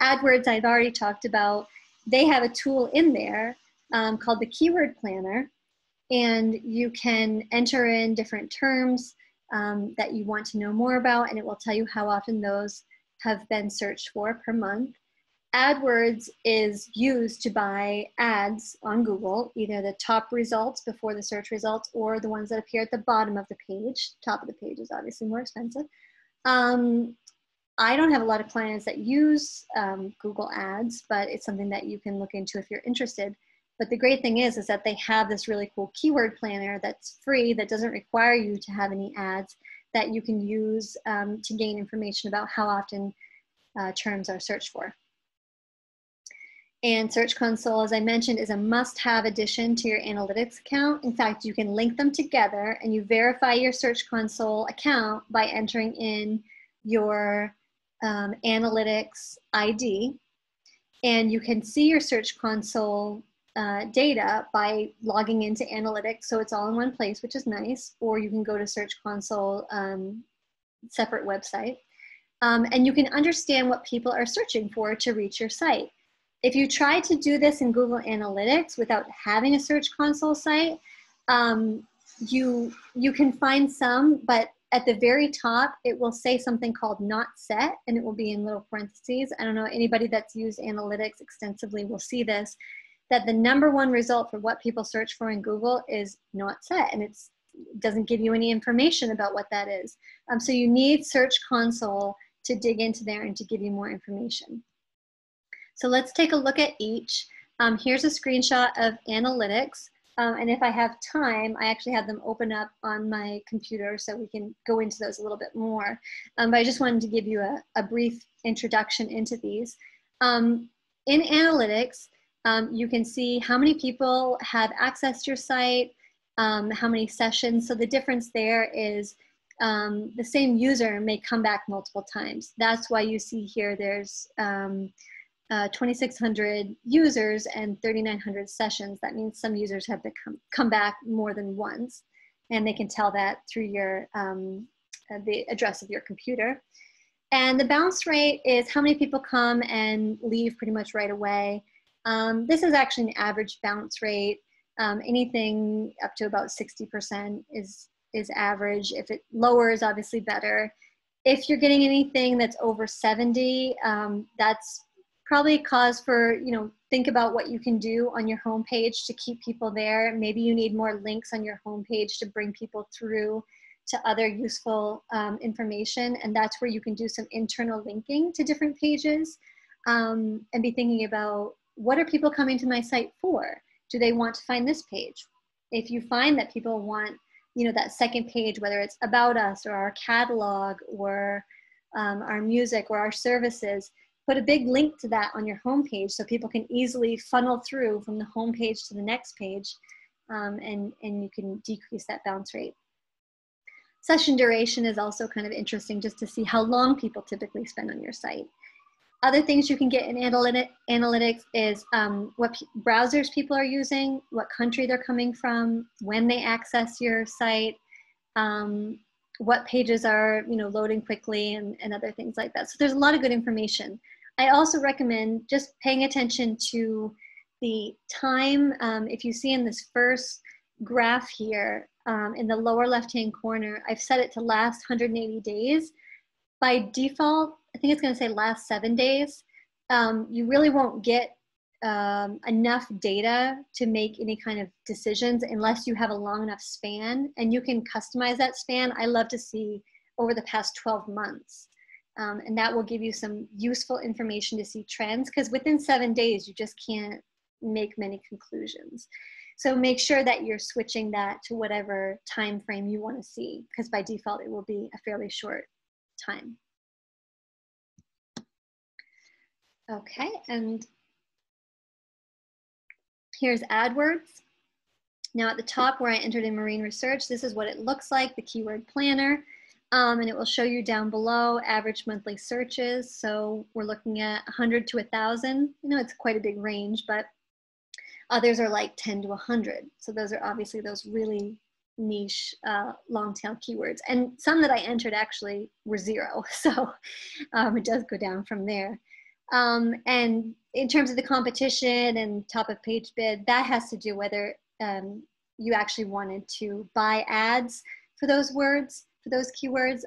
AdWords, I've already talked about. They have a tool in there called the Keyword Planner, and you can enter in different terms that you want to know more about, and it will tell you how often those have been searched for per month. AdWords is used to buy ads on Google, either the top results before the search results or the ones that appear at the bottom of the page. Top of the page is obviously more expensive. I don't have a lot of clients that use Google Ads, but it's something that you can look into if you're interested. But the great thing is that they have this really cool keyword planner that's free, that doesn't require you to have any ads, that you can use to gain information about how often terms are searched for. And Search Console, as I mentioned, is a must-have addition to your analytics account. In fact, you can link them together, and you verify your Search Console account by entering in your analytics ID. And you can see your Search Console data by logging into analytics, so it's all in one place, which is nice. Or you can go to Search Console separate website, and you can understand what people are searching for to reach your site. If you try to do this in Google Analytics without having a Search Console site, you can find some, but at the very top, it will say something called not set, and it will be in little parentheses. I don't know, anybody that's used analytics extensively will see this, that the #1 result for what people search for in Google is not set, and it doesn't give you any information about what that is. So you need Search Console to dig into there and to give you more information. So let's take a look at each. Here's a screenshot of analytics. And if I have time, I actually have them open up on my computer so we can go into those a little bit more. But I just wanted to give you a brief introduction into these. In analytics, you can see how many people have accessed your site, how many sessions. So the difference there is the same user may come back multiple times. That's why you see here there's 2,600 users and 3,900 sessions. That means some users have come back more than once, and they can tell that through your the address of your computer. And the bounce rate is how many people come and leave pretty much right away. This is actually an average bounce rate. Anything up to about 60% is average. If it lowers, obviously better. If you're getting anything that's over 70, that's probably cause for, think about what you can do on your homepage to keep people there. Maybe you need more links on your homepage to bring people through to other useful information. And that's where you can do some internal linking to different pages and be thinking about, what are people coming to my site for? Do they want to find this page? If you find that people want, that second page, whether it's about us or our catalog or our music or our services, put a big link to that on your homepage so people can easily funnel through from the homepage to the next page, and you can decrease that bounce rate. Session duration is also kind of interesting, just to see how long people typically spend on your site. Other things you can get in analytics is what browsers people are using, what country they're coming from, when they access your site, what pages are loading quickly, and other things like that. So there's a lot of good information. I also recommend just paying attention to the time. If you see in this first graph here, in the lower left-hand corner, I've set it to last 180 days. By default, I think it's going to say last 7 days. You really won't get enough data to make any kind of decisions unless you have a long enough span, and you can customize that span. I love to see over the past 12 months. And that will give you some useful information to see trends, because within 7 days, you just can't make many conclusions. So make sure that you're switching that to whatever time frame you want to see, because by default, it will be a fairly short time. Okay, and here's AdWords. Now at the top where I entered in marine research, this is what it looks like, the keyword planner. And it will show you down below average monthly searches. So we're looking at 100 to 1,000. You know, it's quite a big range, but others are like 10 to 100. So those are obviously those really niche long tail keywords. And some that I entered actually were 0. So it does go down from there. And in terms of the competition and top of page bid, that has to do whether you actually wanted to buy ads for those words, for those keywords,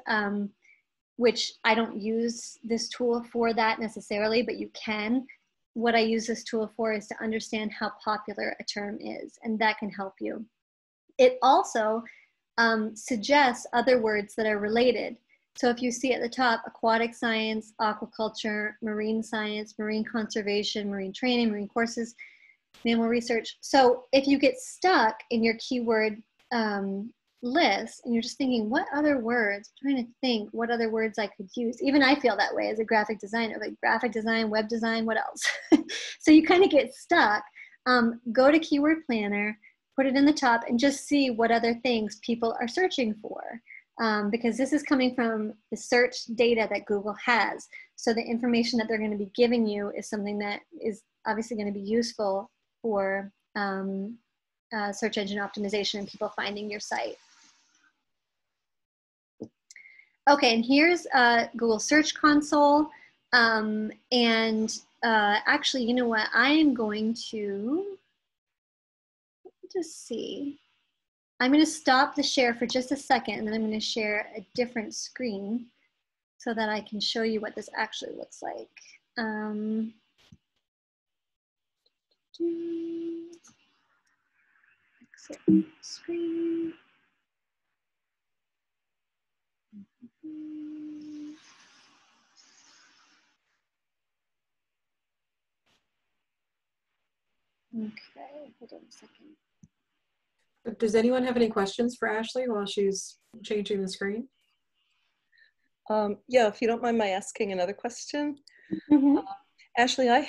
which I don't use this tool for that necessarily, but you can. What I use this tool for is to understand how popular a term is, and that can help you. It also suggests other words that are related. So if you see at the top, aquatic science, aquaculture, marine science, marine conservation, marine training, marine courses, mammal research. So if you get stuck in your keyword list and you're just thinking, what other words, I'm trying to think what other words I could use. Even I feel that way as a graphic designer, like graphic design, web design, what else? So you kind of get stuck. Go to Keyword Planner, put it in the top and just see what other things people are searching for. Because this is coming from the search data that Google has. So the information that they're going to be giving you is something that is obviously going to be useful for search engine optimization and people finding your site. Okay, and here's Google Search Console. Actually, you know what? I am going to just see. I'm going to stop the share for just a second, and then I'm going to share a different screen so that I can show you what this actually looks like. Exit screen. Okay, hold on a second. Does anyone have any questions for Ashley while she's changing the screen? Yeah, if you don't mind my asking another question. Ashley, I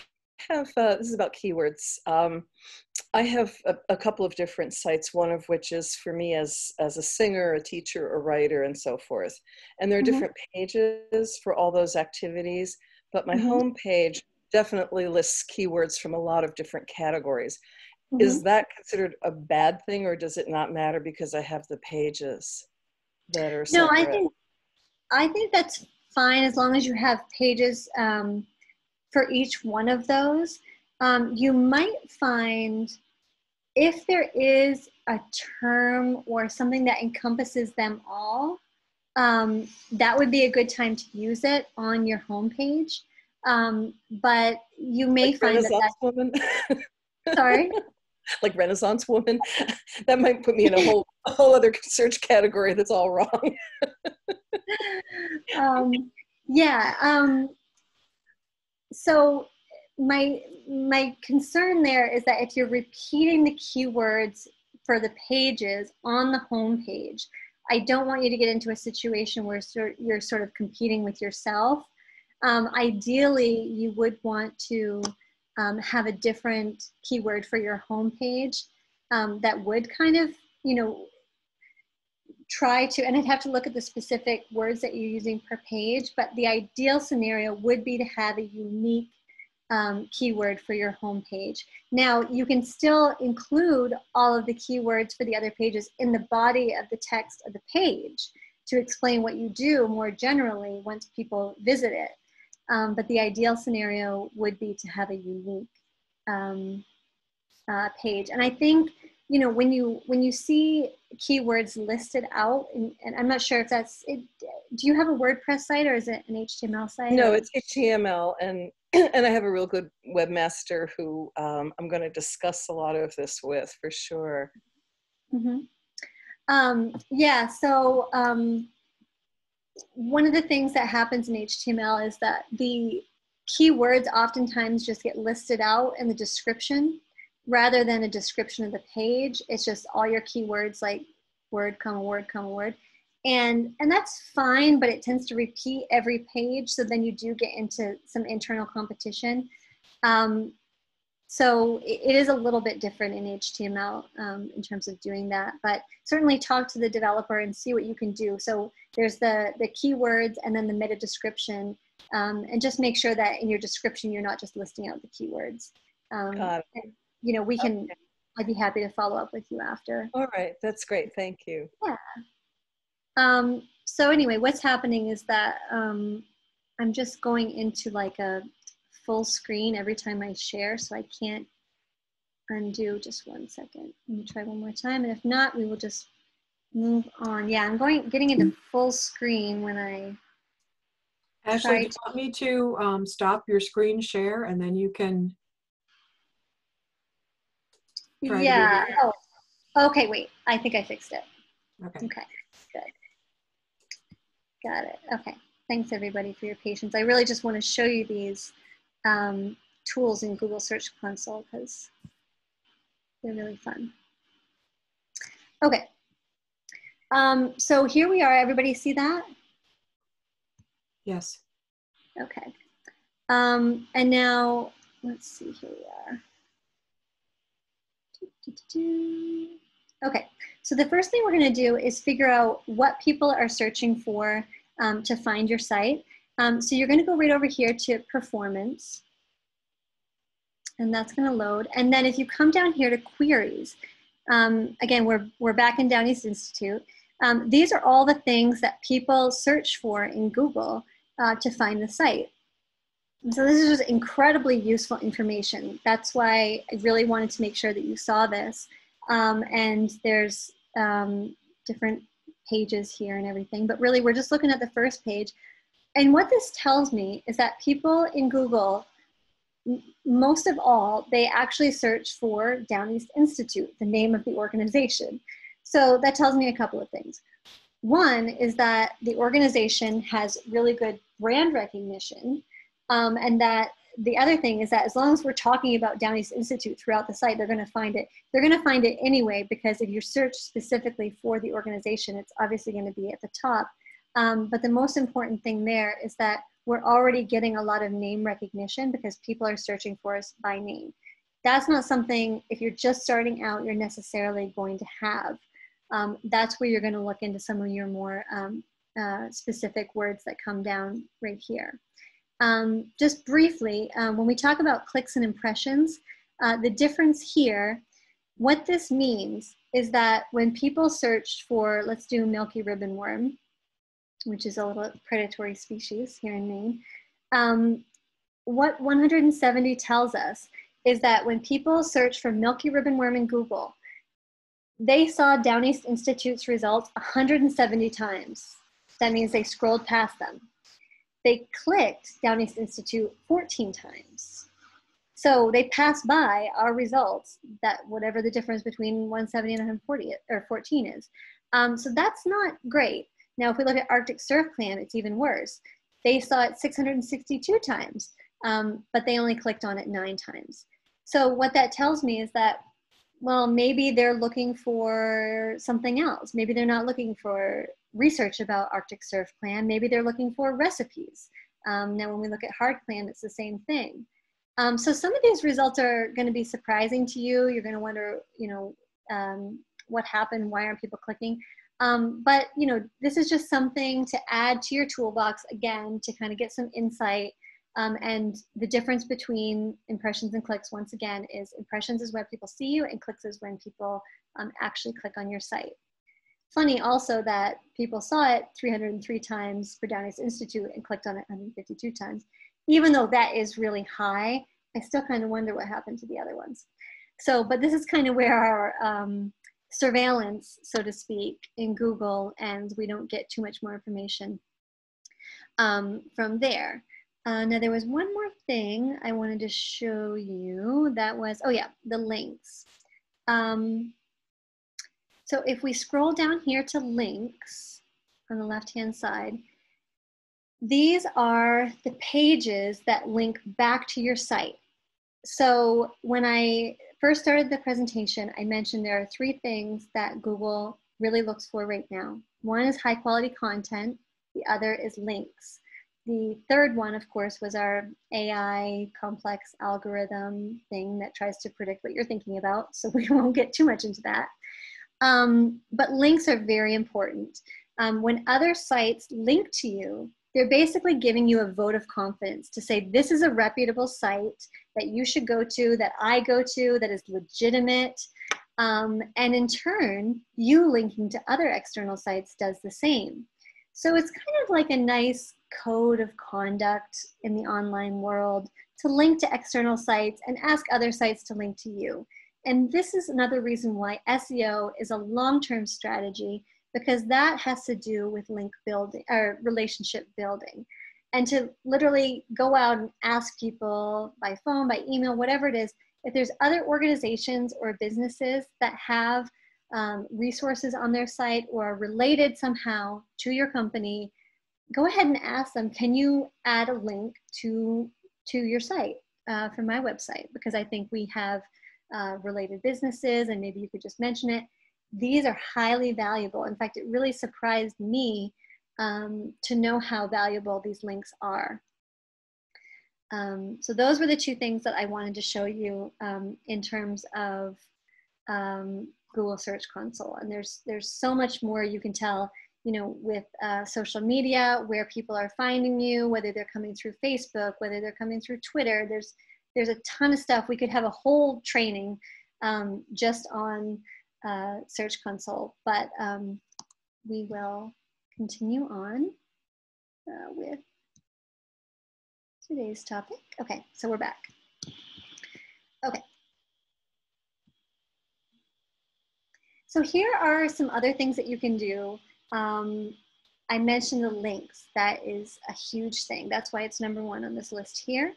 have, this is about keywords. I have a couple of different sites, one of which is for me as a singer, a teacher, a writer, and so forth. And there are different pages for all those activities, but my home page definitely lists keywords from a lot of different categories. Is that considered a bad thing, or does it not matter because I have the pages that are separate? No, I think that's fine as long as you have pages for each one of those. You might find if there is a term or something that encompasses them all, that would be a good time to use it on your homepage. But you may like find Renaissance that woman. Sorry? Like Renaissance woman. That might put me in a whole other search category that's all wrong. So my concern there is that if you're repeating the keywords for the pages on the home page, I don't want you to get into a situation where you're sort of competing with yourself. Ideally, you would want to have a different keyword for your home page that would kind of, you know, try to, and I'd have to look at the specific words that you're using per page, but the ideal scenario would be to have a unique keyword for your home page. Now, you can still include all of the keywords for the other pages in the body of the text of the page to explain what you do more generally once people visit it. But the ideal scenario would be to have a unique page. And I think, you know, when you see keywords listed out, and I'm not sure if that's it, do you have a WordPress site or is it an HTML site? No, it's HTML, and I have a real good webmaster who I'm going to discuss a lot of this with for sure. Yeah, so one of the things that happens in HTML is that the keywords oftentimes just get listed out in the description rather than a description of the page. It's just all your keywords like word, comma, word, comma, word. And that's fine, but it tends to repeat every page. So then you do get into some internal competition. So it is a little bit different in HTML in terms of doing that, but certainly talk to the developer and see what you can do. So there's the keywords and then the meta description, and just make sure that in your description, you're not just listing out the keywords. Got it. And, you know, we can, I'd be happy to follow up with you after. All right, that's great, thank you. Yeah. So anyway, what's happening is that I'm just going into like a full screen every time I share, so I can't undo. Just 1 second. Let me try one more time, and if not, we will just move on. Yeah, I'm getting into full screen when I Ashley, do you want me to stop your screen share and then you can try to do that? Oh, okay, wait. I think I fixed it. Okay. Okay, good. Got it. Okay. Thanks everybody for your patience. I really just want to show you these tools in Google Search Console because they're really fun. Okay. So here we are. Everybody see that? Yes. Okay. And now, let's see, here we are. Okay, so the first thing we're going to do is figure out what people are searching for to find your site. So you're going to go right over here to performance, and that's going to load. And then if you come down here to queries, again, we're back in Down East Institute. These are all the things that people search for in Google to find the site. So this is just incredibly useful information. That's why I really wanted to make sure that you saw this. And there's different pages here and everything, but really we're just looking at the first page. And what this tells me is that people in Google, most of all, they actually search for Down East Institute, the name of the organization. So that tells me a couple of things. One is that the organization has really good brand recognition. And that the other thing is that as long as we're talking about Down East Institute throughout the site, they're going to find it. They're going to find it anyway, because if you search specifically for the organization, it's obviously going to be at the top. But the most important thing there is that we're already getting a lot of name recognition because people are searching for us by name. That's not something, if you're just starting out, you're necessarily going to have. That's where you're going to look into some of your more specific words that come down right here. Just briefly, when we talk about clicks and impressions, the difference here, what this means is that when people searched for, let's do milky ribbon worm, which is a little predatory species here in Maine, what 170 tells us is that when people search for milky ribbon worm in Google, they saw Down East Institute's results 170 times. That means they scrolled past them. They clicked Down East Institute 14 times. So they passed by our results, that whatever the difference between 170 and 140 or 14 is. So that's not great. Now, if we look at Arctic surf clam, it's even worse. They saw it 662 times, but they only clicked on it 9 times. So what that tells me is that, well, maybe they're looking for something else. Maybe they're not looking for research about Arctic surf clam. Maybe they're looking for recipes. Now, when we look at hard clam, it's the same thing. So some of these results are going to be surprising to you. You're going to wonder, you know, what happened? Why aren't people clicking? But, you know, this is just something to add to your toolbox, again, to kind of get some insight. And the difference between impressions and clicks, once again, is impressions is where people see you, and clicks is when people actually click on your site. Funny also that people saw it 303 times for Down East Institute and clicked on it 152 times. Even though that is really high, I still kind of wonder what happened to the other ones. So, but this is kind of where our surveillance, so to speak, in Google, and we don't get too much more information from there. Now there was one more thing I wanted to show you. That was, oh yeah, the links. So if we scroll down here to links on the left-hand side, these are the pages that link back to your site. So when I first started the presentation, I mentioned there are 3 things that Google really looks for right now. One is high quality content. The other is links. The third one, of course, was our AI complex algorithm thing that tries to predict what you're thinking about. So we won't get too much into that. But links are very important. When other sites link to you, they're basically giving you a vote of confidence to say, this is a reputable site that you should go to, that I go to, that is legitimate. And in turn, you linking to other external sites does the same. So it's kind of like a nice code of conduct in the online world to link to external sites and ask other sites to link to you. And this is another reason why SEO is a long-term strategy, because that has to do with link building or relationship building. And to literally go out and ask people by phone, by email, whatever it is, if there's other organizations or businesses that have resources on their site or are related somehow to your company, go ahead and ask them, can you add a link to your site from my website? Because I think we have related businesses, and maybe you could just mention it. These are highly valuable. In fact, it really surprised me to know how valuable these links are. So those were the two things that I wanted to show you in terms of Google Search Console. And there's so much more you can tell, you know, with social media, where people are finding you, whether they're coming through Facebook, whether they're coming through Twitter. There's a ton of stuff. We could have a whole training just on Search Console, but we will continue on with today's topic. Okay, so we're back. Okay. So here are some other things that you can do. I mentioned the links. That is a huge thing. That's why it's number one on this list here.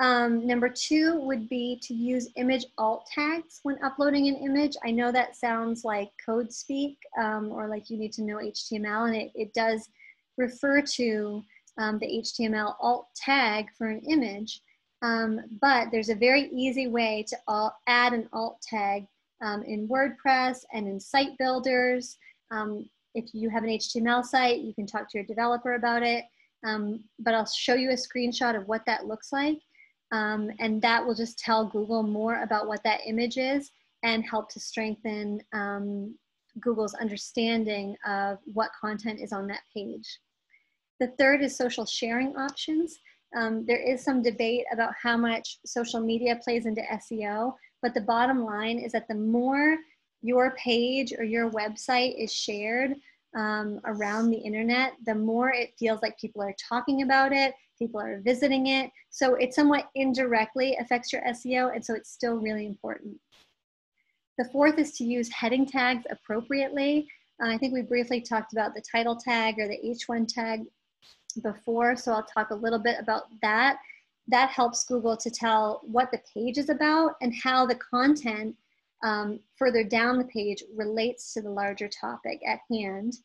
Number two would be to use image alt tags when uploading an image. I know that sounds like code speak or like you need to know HTML, and it does refer to the HTML alt tag for an image, but there's a very easy way to add an alt tag in WordPress and in site builders. If you have an HTML site, you can talk to your developer about it, but I'll show you a screenshot of what that looks like. And that will just tell Google more about what that image is and help to strengthen Google's understanding of what content is on that page. The third is social sharing options. There is some debate about how much social media plays into SEO, but the bottom line is that the more your page or your website is shared around the internet, the more it feels like people are talking about it, people are visiting it. So it somewhat indirectly affects your SEO, and so it's still really important. The fourth is to use heading tags appropriately. I think we briefly talked about the title tag or the H1 tag before, so I'll talk a little bit about that. That helps Google to tell what the page is about and how the content further down the page relates to the larger topic at hand.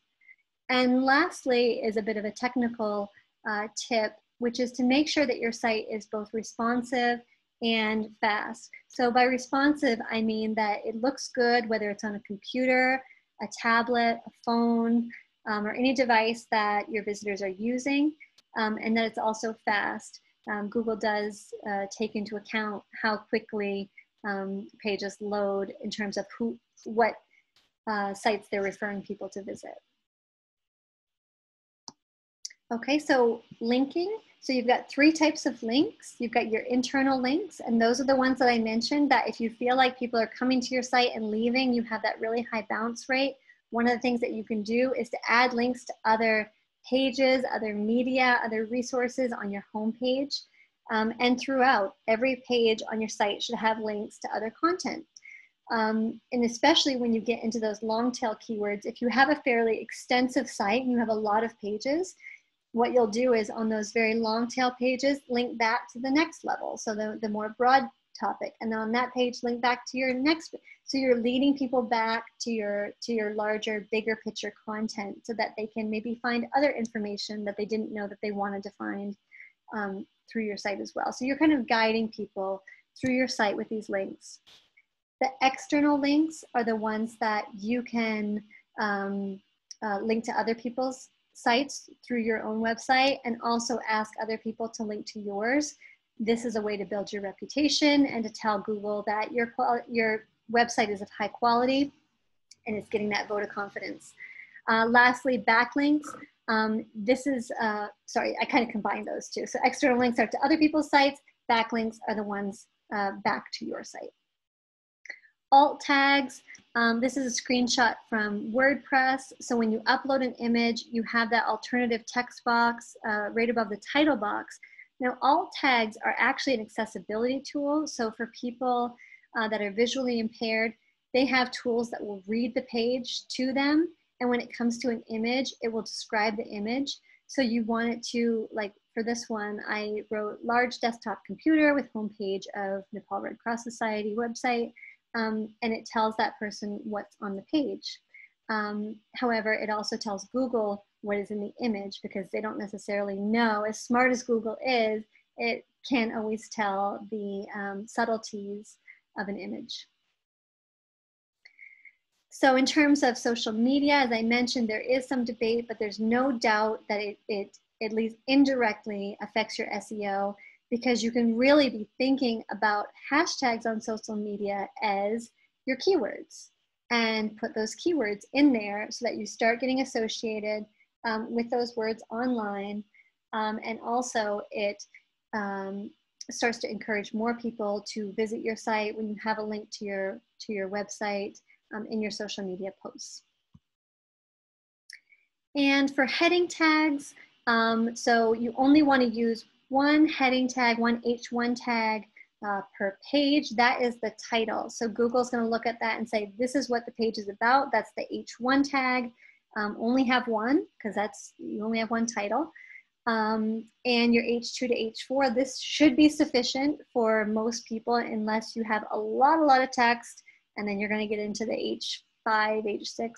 And lastly is a bit of a technical tip, which is to make sure that your site is both responsive and fast. So by responsive, I mean that it looks good, whether it's on a computer, a tablet, a phone, or any device that your visitors are using, and that it's also fast. Google does take into account how quickly pages load in terms of what sites they're referring people to visit. Okay, so linking. So you've got three types of links. You've got your internal links, and those are the ones that I mentioned, that if you feel like people are coming to your site and leaving, you have that really high bounce rate. One of the things that you can do is to add links to other pages, other media, other resources on your homepage. And throughout, every page on your site should have links to other content. And especially when you get into those long tail keywords, if you have a fairly extensive site and you have a lot of pages, what you'll do is on those very long tail pages, link back to the next level. So the more broad topic, and then on that page, link back to your next. So you're leading people back to your larger, bigger picture content so that they can maybe find other information that they didn't know that they wanted to find through your site as well. So you're kind of guiding people through your site with these links. The external links are the ones that you can link to other people's sites through your own website, and also ask other people to link to yours. This is a way to build your reputation and to tell Google that your website is of high quality and it's getting that vote of confidence. Lastly, backlinks. This is, sorry, I kind of combined those two. So external links are to other people's sites. Backlinks are the ones back to your site. Alt tags. This is a screenshot from WordPress. So when you upload an image, you have that alternative text box right above the title box. Now, alt tags are actually an accessibility tool. So for people that are visually impaired, they have tools that will read the page to them. And when it comes to an image, it will describe the image. So you want it to, like for this one, I wrote large desktop computer with homepage of Nepal Red Cross Society website. And it tells that person what's on the page. However, it also tells Google what is in the image because they don't necessarily know. As smart as Google is, it can't always tell the subtleties of an image. So in terms of social media, as I mentioned, there is some debate, but there's no doubt that it at least indirectly affects your SEO, because you can really be thinking about hashtags on social media as your keywords and put those keywords in there so that you start getting associated with those words online. And also it starts to encourage more people to visit your site when you have a link to your website in your social media posts. And for heading tags, so you only want to use one heading tag, one H1 tag per page. That is the title. So Google's going to look at that and say, this is what the page is about. That's the H1 tag. Only have one, because you only have one title. And your H2 to H4, this should be sufficient for most people unless you have a lot of text, and then you're going to get into the H5, H6.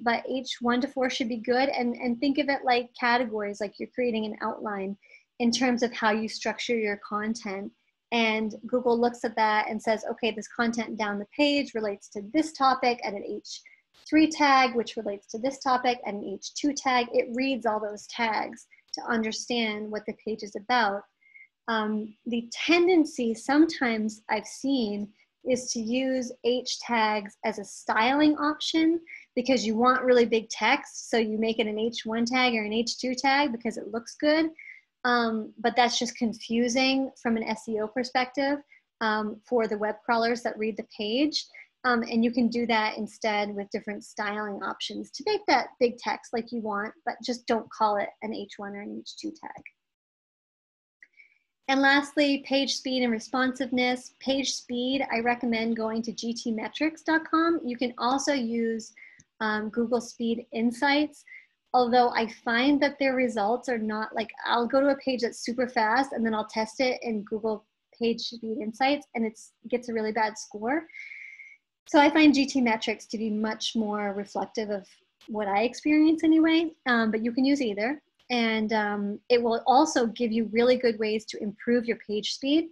But H1 to 4 should be good, and think of it like categories, like you're creating an outline in terms of how you structure your content. And Google looks at that and says, okay, this content down the page relates to this topic at an H3 tag, which relates to this topic at an H2 tag. It reads all those tags to understand what the page is about. The tendency sometimes I've seen is to use H tags as a styling option because you want really big text. So you make it an H1 tag or an H2 tag because it looks good. But that's just confusing from an SEO perspective for the web crawlers that read the page. And you can do that instead with different styling options to make that big text like you want, but just don't call it an H1 or an H2 tag. And lastly, page speed and responsiveness. Page speed, I recommend going to gtmetrics.com. You can also use Google Speed Insights, although I find that their results are not like, I'll go to a page that's super fast and then I'll test it in Google Page Speed Insights and it gets a really bad score. So I find GTmetrix to be much more reflective of what I experience anyway, but you can use either. And it will also give you really good ways to improve your page speed.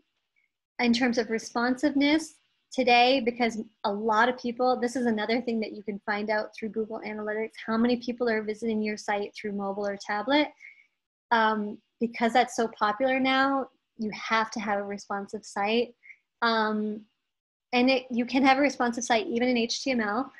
In terms of responsiveness, today, because a lot of people, this is another thing that you can find out through Google Analytics, how many people are visiting your site through mobile or tablet. Because that's so popular now, you have to have a responsive site. And you can have a responsive site even in HTML.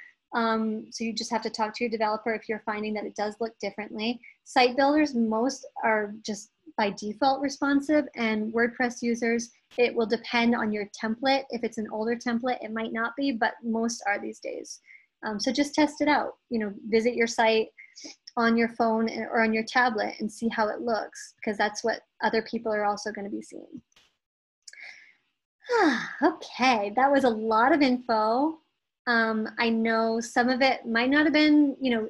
So you just have to talk to your developer if you're finding that it does look differently. Site builders, most are just by default responsive, and WordPress users, it will depend on your template. If it's an older template, it might not be, but most are these days. So just test it out. You know, visit your site on your phone or on your tablet and see how it looks, because that's what other people are also going to be seeing. Okay, that was a lot of info. I know some of it might not have been, you know,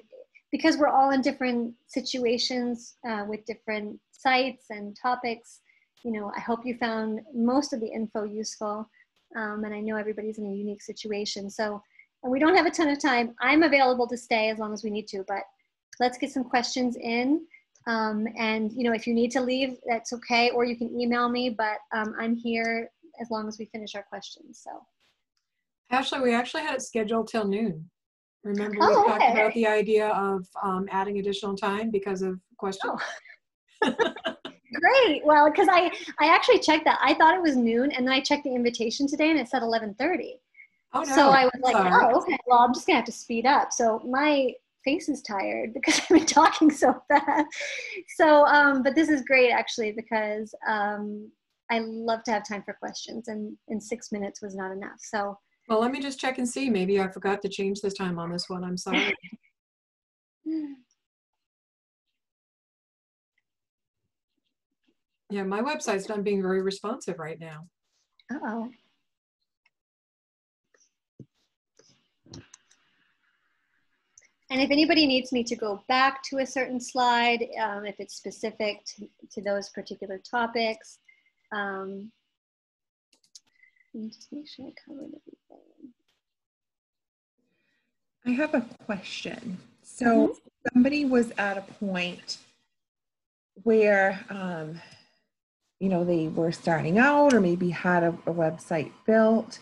because we're all in different situations with different sites and topics. You know, I hope you found most of the info useful. And I know everybody's in a unique situation. So, and we don't have a ton of time. I'm available to stay as long as we need to, but let's get some questions in. And, you know, if you need to leave, that's okay, or you can email me, but I'm here as long as we finish our questions, so. Ashley, we actually had it scheduled till noon. Remember we Oh, talked okay. about the idea of adding additional time because of questions? Oh. Great. Well, because I actually checked that. I thought it was noon, and then I checked the invitation today, and it said 11:30. Oh, So no. I was like, Sorry. oh, okay. Well, I'm just gonna have to speed up. So my face is tired because I've been talking so fast. So, but this is great actually because I love to have time for questions, and 6 minutes was not enough. So. Well, let me just check and see. Maybe I forgot to change the time on this one. I'm sorry. Yeah, my website's not being very responsive right now. Uh-oh. And if anybody needs me to go back to a certain slide, if it's specific to those particular topics, let me just make sure I covered everything. I have a question. So somebody was at a point where, you know, they were starting out or maybe had a website built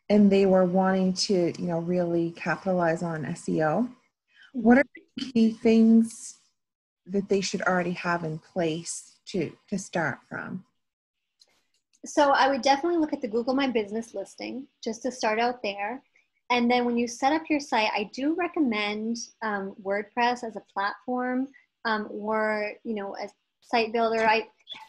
and they were wanting to, you know, really capitalize on SEO. What are the key things that they should already have in place to start from? So I would definitely look at the Google My Business listing just to start out there. And then when you set up your site, I do recommend WordPress as a platform or, you know, a site builder.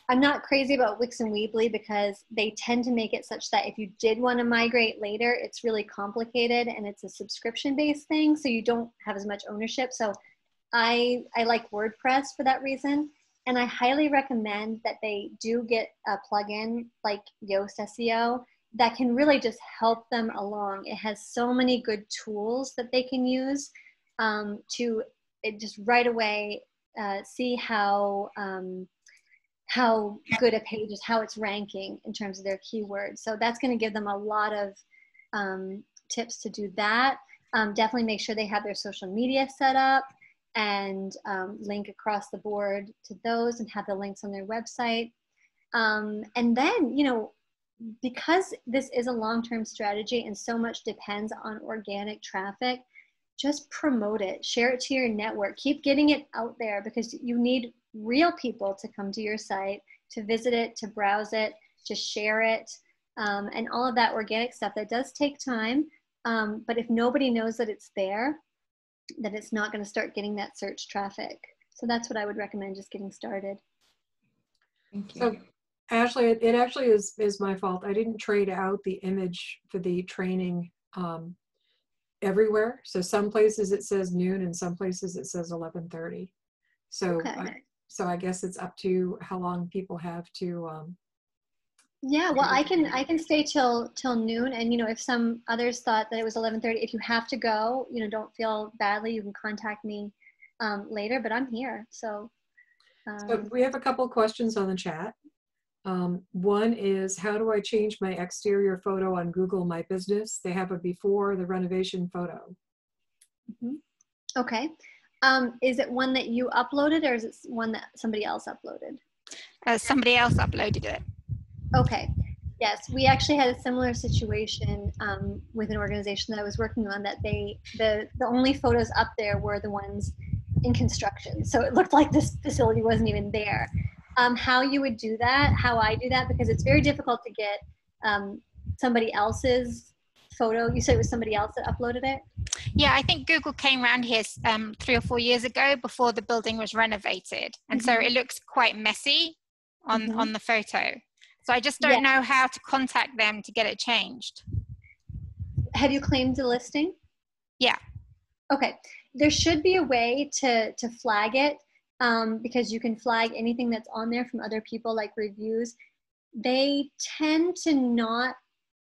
I'm not crazy about Wix and Weebly because they tend to make it such that if you did want to migrate later, it's really complicated and it's a subscription-based thing, so you don't have as much ownership. So I like WordPress for that reason. And I highly recommend that they do get a plugin like Yoast SEO that can really just help them along. It has so many good tools that they can use to just right away see how good a page is, how it's ranking in terms of their keywords. So that's going to give them a lot of tips to do that. Definitely make sure they have their social media set up and link across the board to those and have the links on their website. And then, you know, because this is a long-term strategy and so much depends on organic traffic, just promote it, share it to your network, keep getting it out there because you need real people to come to your site, to visit it, to browse it, to share it, and all of that organic stuff. That does take time, but if nobody knows that it's there, then it's not going to start getting that search traffic. So that's what I would recommend, just getting started. Thank you. So Ashley, it actually is my fault. I didn't trade out the image for the training everywhere. So some places it says noon and some places it says 11:30. So, Okay. So I guess it's up to how long people have to. Yeah, well, I can stay till noon, and you know, if some others thought that it was 11:30, if you have to go, you know, don't feel badly. You can contact me later, but I'm here. So we have a couple of questions on the chat. One is, how do I change my exterior photo on Google My Business? They have a before the renovation photo. Okay. Is it one that you uploaded or is it one that somebody else uploaded? Somebody else uploaded it. Okay. Yes, we actually had a similar situation with an organization that I was working on, that the only photos up there were the ones in construction. So it looked like this facility wasn't even there. How you would do that, how I do that, because it's very difficult to get somebody else's photo. You said it was somebody else that uploaded it? Yeah, I think Google came around here 3 or 4 years ago before the building was renovated. And so it looks quite messy on the photo. So I just don't know how to contact them to get it changed. Have you claimed the listing? Yeah. Okay. There should be a way to flag it because you can flag anything that's on there from other people, like reviews. They tend to not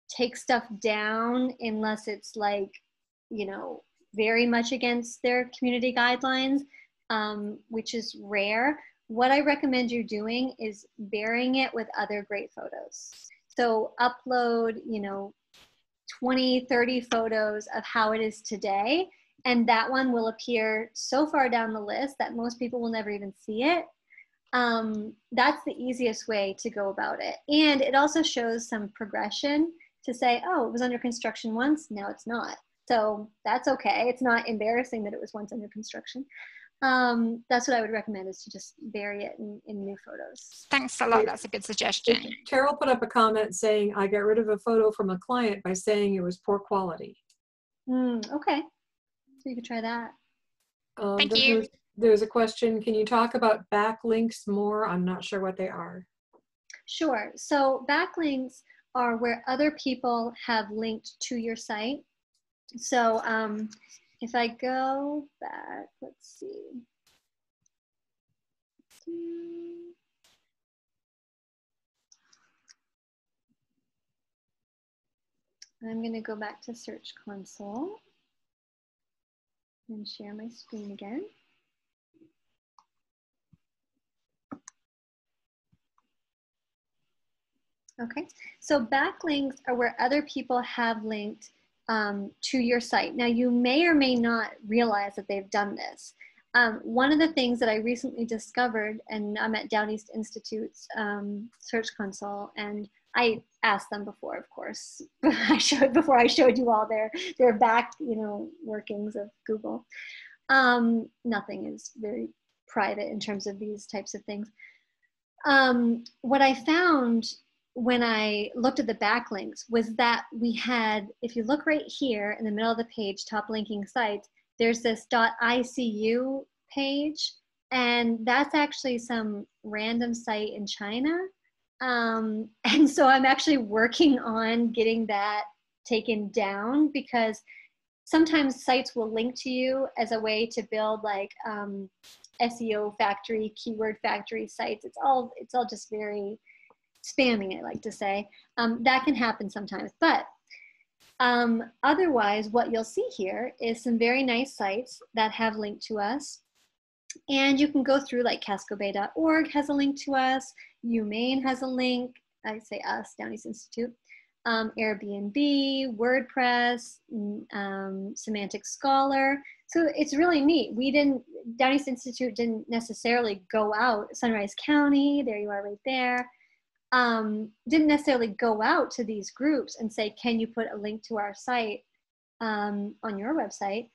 take stuff down unless it's like, you know, very much against their community guidelines, which is rare. What I recommend you doing is burying it with other great photos. So upload, you know, 20, 30 photos of how it is today. And that one will appear so far down the list that most people will never even see it. That's the easiest way to go about it. And it also shows some progression to say, oh, it was under construction once, now it's not. So that's okay. It's not embarrassing that it was once under construction. That's what I would recommend, is to just bury it in new photos. Thanks a lot. That's a good suggestion. Carol put up a comment saying, I got rid of a photo from a client by saying it was poor quality. Okay. So you could try that. Thank you. There's a question, can you talk about backlinks more? I'm not sure what they are. Sure. So backlinks are where other people have linked to your site. So if I go back, let's see. I'm going to go back to Search Console and share my screen again. Okay, so backlinks are where other people have linked to your site. Now, you may or may not realize that they've done this. One of the things that I recently discovered, and I'm at Down East Institute's Search Console, and I asked them before, of course, before I showed you all their back, workings of Google. Nothing is very private in terms of these types of things. What I found when I looked at the backlinks was that we had, if you look right here in the middle of the page, top linking sites, there's this .icu page, and that's actually some random site in China. And so I'm actually working on getting that taken down, because sometimes sites will link to you as a way to build like SEO factory, keyword factory sites. It's all just very spamming, I like to say. That can happen sometimes, but otherwise what you'll see here is some very nice sites that have linked to us. And you can go through, like cascobay.org has a link to us, UMaine has a link, I say us, Down East Institute, Airbnb, WordPress, Semantic Scholar. So it's really neat. Down East Institute didn't necessarily go out, Sunrise County, there you are right there, didn't necessarily go out to these groups and say, can you put a link to our site on your website?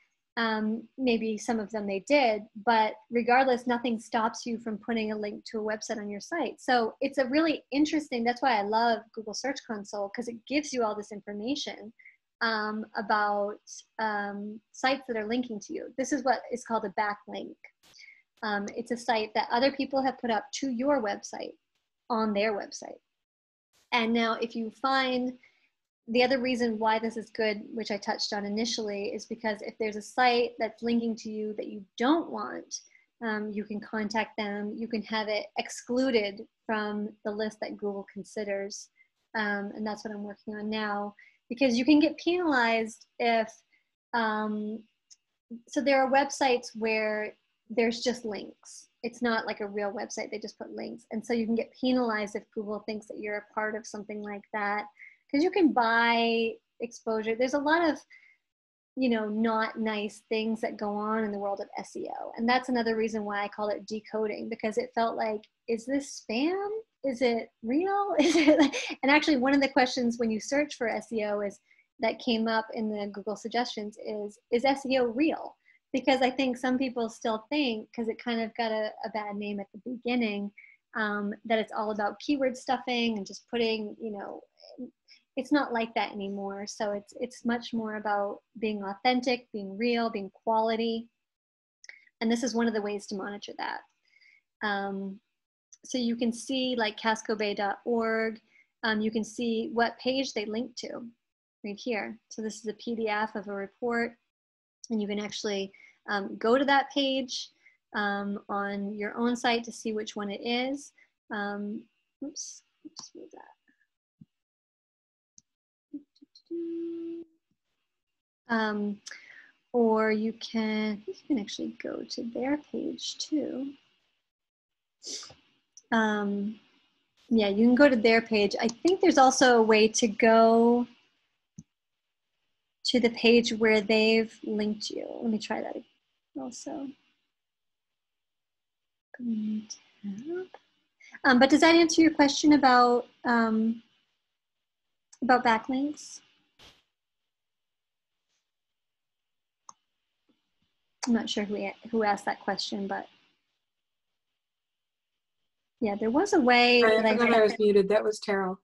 Maybe some of them they did, but regardless, nothing stops you from putting a link to a website on your site. So it's a really interesting, that's why I love Google Search Console, because it gives you all this information about sites that are linking to you. This is what is called a backlink. It's a site that other people have put up to your website on their website. And now if you find, the other reason why this is good, which I touched on initially, is because if there's a site that's linking to you that you don't want, you can contact them. You can have it excluded from the list that Google considers. And that's what I'm working on now, because you can get penalized if, so there are websites where there's just links. It's not like a real website, they just put links. And so you can get penalized if Google thinks that you're a part of something like that. Because you can buy exposure. There's a lot of, not nice things that go on in the world of SEO. And that's another reason why I call it decoding, because it felt like, is this spam? Is it real? Is it? And actually, one of the questions when you search for SEO that came up in the Google suggestions is SEO real? Because I think some people still think, because it kind of got a bad name at the beginning, that it's all about keyword stuffing and just putting, it's not like that anymore. So it's much more about being authentic, being real, being quality. And this is one of the ways to monitor that. So you can see like cascobay.org, you can see what page they link to right here. So this is a PDF of a report, and you can actually go to that page on your own site to see which one it is. Oops, just move that. Or you can actually go to their page too. Yeah, you can go to their page. I think there's also a way to go to the page where they've linked you. Let me try that also. But does that answer your question about backlinks? I'm not sure who asked that question, but yeah, there was a way Sorry, that I forgot I was muted. That was Terrell.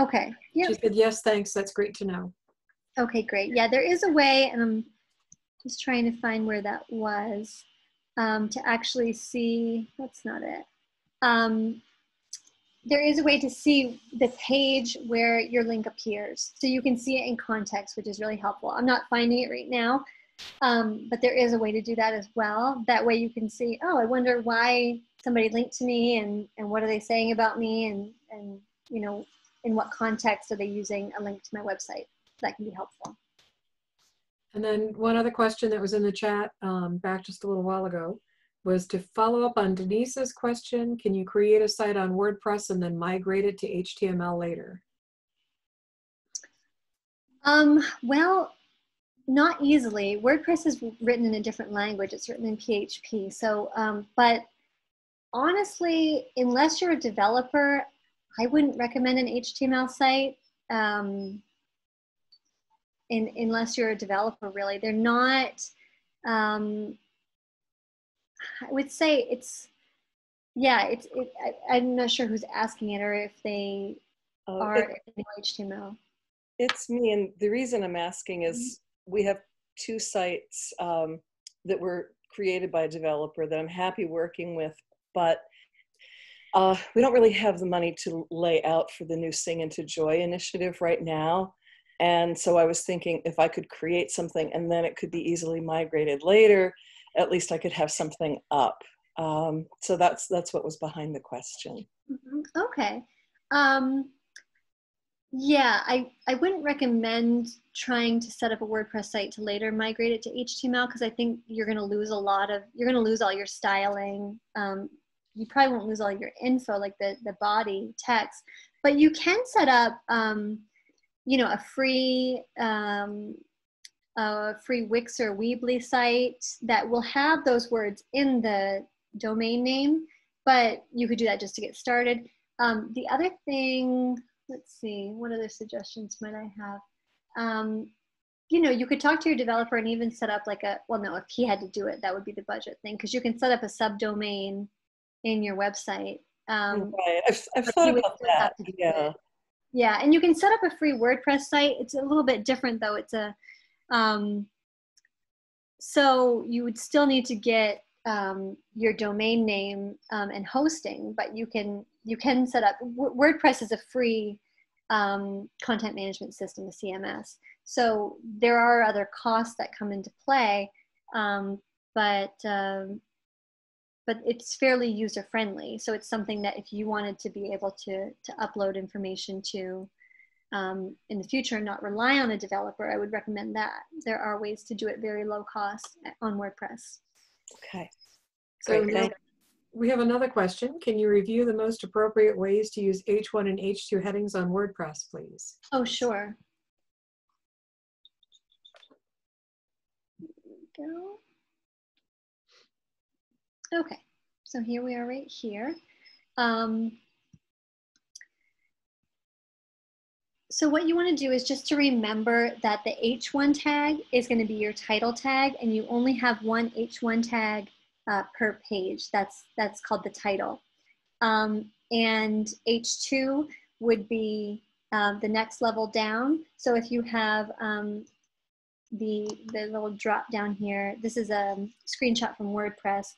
Okay. Yeah. She said, yes, thanks. That's great to know. Okay, great. Yeah, there is a way, and I'm just trying to find where that was to actually see. That's not it. There is a way to see the page where your link appears. So you can see it in context, which is really helpful. I'm not finding it right now, but there is a way to do that as well. That way you can see, oh, I wonder why somebody linked to me and what are they saying about me and you know, in what context are they using a link to my website. That can be helpful. And then one other question that was in the chat back just a little while ago was to follow up on Denise's question, can you create a site on WordPress and then migrate it to HTML later? Well, not easily. WordPress is written in a different language. It's written in PHP. So, but honestly, unless you're a developer, I wouldn't recommend an HTML site. Unless you're a developer, really. They're not, I would say it's, yeah, I'm not sure who's asking it or if they are in HTML. It's me, and the reason I'm asking is we have two sites that were created by a developer that I'm happy working with, but we don't really have the money to lay out for the new Sing Into Joy initiative right now. And so I was thinking if I could create something and then it could be easily migrated later, at least I could have something up. So that's what was behind the question. Okay. Yeah, I wouldn't recommend trying to set up a WordPress site to later migrate it to HTML because I think you're going to lose you're going to lose all your styling. You probably won't lose all your info like the body text, but you can set up, you know, a free Wix or Weebly site that will have those words in the domain name, but you could do that just to get started. The other thing, let's see, what other suggestions might I have? You know, you could talk to your developer and even set up like well, no, if he had to do it, that would be the budget thing, because you can set up a subdomain in your website. Right, I've thought about that, yeah. Yeah, and you can set up a free WordPress site. It's a little bit different though. It's a, so you would still need to get your domain name and hosting, but you can set up, WordPress is a free content management system, a CMS. So there are other costs that come into play, but it's fairly user-friendly. So it's something that if you wanted to be able to upload information to in the future and not rely on a developer, I would recommend that. There are ways to do it very low cost on WordPress. Okay. So we have another question. Can you review the most appropriate ways to use H1 and H2 headings on WordPress, please? Oh, sure. There we go. Okay, so here we are right here. So what you want to do is just to remember that the H1 tag is going to be your title tag, and you only have one H1 tag per page. That's called the title. And H2 would be the next level down. So if you have the little drop down here, this is a screenshot from WordPress.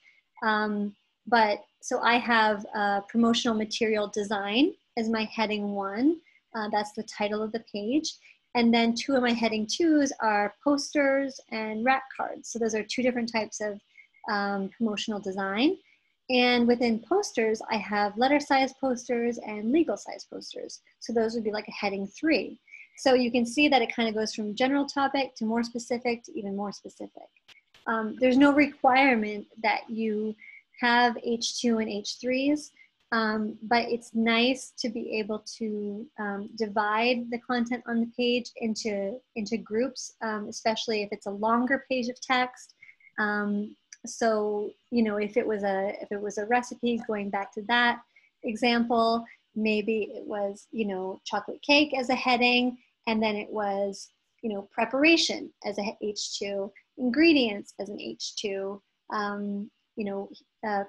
But so I have promotional material design as my heading 1. That's the title of the page. And then 2 of my heading 2s are posters and rack cards. So those are 2 different types of promotional design. And within posters, I have letter size posters and legal size posters. So those would be like a heading 3. So you can see that it kind of goes from general topic to more specific to even more specific. There's no requirement that you have H2 and H3s. But it's nice to be able to divide the content on the page into groups, especially if it's a longer page of text. So you know, if it was a recipe, going back to that example, maybe it was, you know, chocolate cake as a heading, and then it was, you know, preparation as a H2, ingredients as an H2, you know,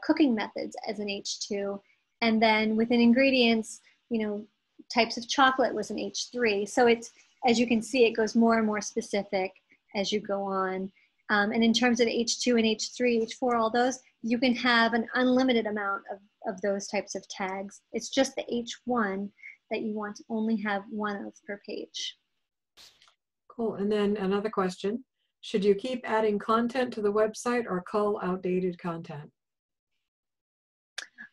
cooking methods as an H2. And then within ingredients, you know, types of chocolate was an H3. So it's, as you can see, it goes more and more specific as you go on. And in terms of H2 and H3, H4, all those, you can have an unlimited amount of those types of tags. It's just the H1 that you want to only have one of per page. Cool. And then another question. Should you keep adding content to the website or cull outdated content?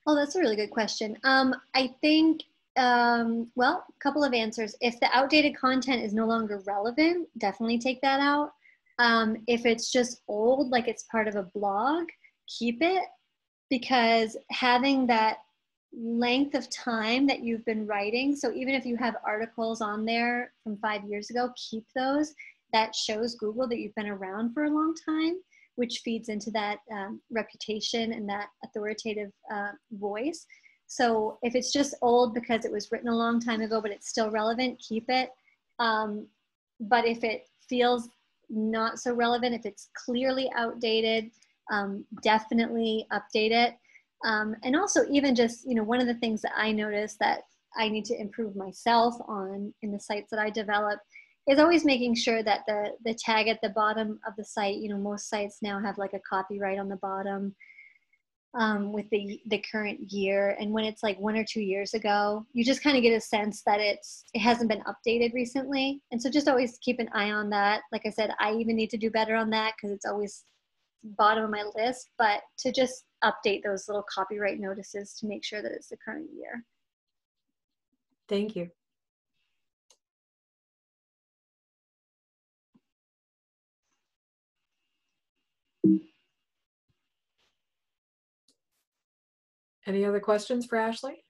Oh, that's a really good question. I think, well, a couple of answers. If the outdated content is no longer relevant, definitely take that out. If it's just old, like it's part of a blog, keep it, because having that length of time that you've been writing, so even if you have articles on there from 5 years ago, keep those. That shows Google that you've been around for a long time, which feeds into that reputation and that authoritative voice. So if it's just old because it was written a long time ago, but it's still relevant, keep it. But if it feels not so relevant, if it's clearly outdated, definitely update it. And also even just, you know, one of the things that I noticed that I need to improve myself on in the sites that I develop is always making sure that the tag at the bottom of the site, you know, most sites now have like a copyright on the bottom with the current year. And when it's like 1 or 2 years ago, you just kind of get a sense that it hasn't been updated recently. And so just always keep an eye on that. Like I said, I even need to do better on that because it's always bottom of my list, but to just update those little copyright notices to make sure that it's the current year. Thank you. Any other questions for Ashley?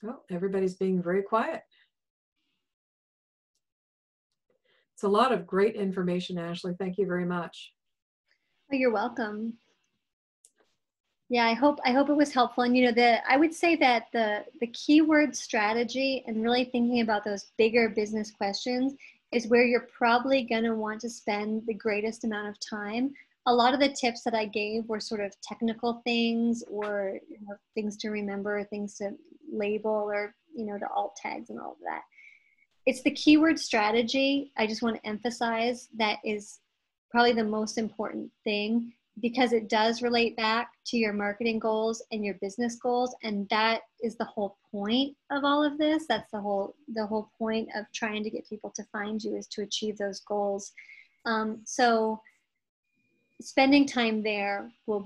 Oh, everybody's being very quiet. It's a lot of great information, Ashley. Thank you very much. Oh, you're welcome. Yeah, I hope it was helpful. And you know, I would say that the keyword strategy and really thinking about those bigger business questions is where you're probably going to want to spend the greatest amount of time. A lot of the tips that I gave were sort of technical things, or you know, things to remember, things to label, or you know, the alt tags and all of that. It's the keyword strategy, I just want to emphasize, that is probably the most important thing, because it does relate back to your marketing goals and your business goals. And that is the whole point of all of this. That's the whole point of trying to get people to find you, is to achieve those goals. So spending time there will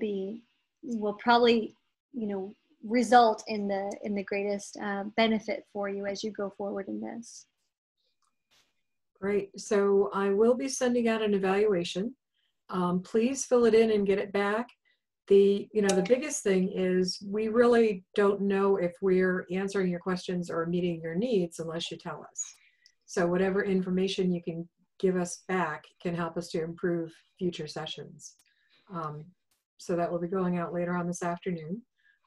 probably, you know, result in the greatest benefit for you as you go forward in this. Great. So I will be sending out an evaluation. Please fill it in and get it back. The biggest thing is we really don't know if we're answering your questions or meeting your needs unless you tell us. So whatever information you can give us back can help us to improve future sessions. So that will be going out later on this afternoon.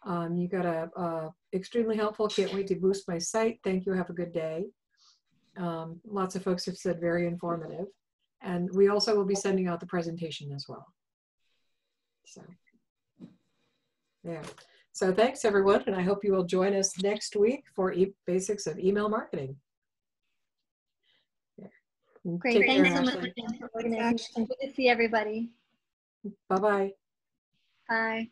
You got a extremely helpful. Can't wait to boost my site. Thank you. Have a good day. Lots of folks have said very informative. And we also will be sending out the presentation as well. So, yeah. So thanks everyone, and I hope you will join us next week for Basics of Email Marketing. Yeah. Great, thanks so much for organizing. Good to see everybody. Bye-bye. Bye.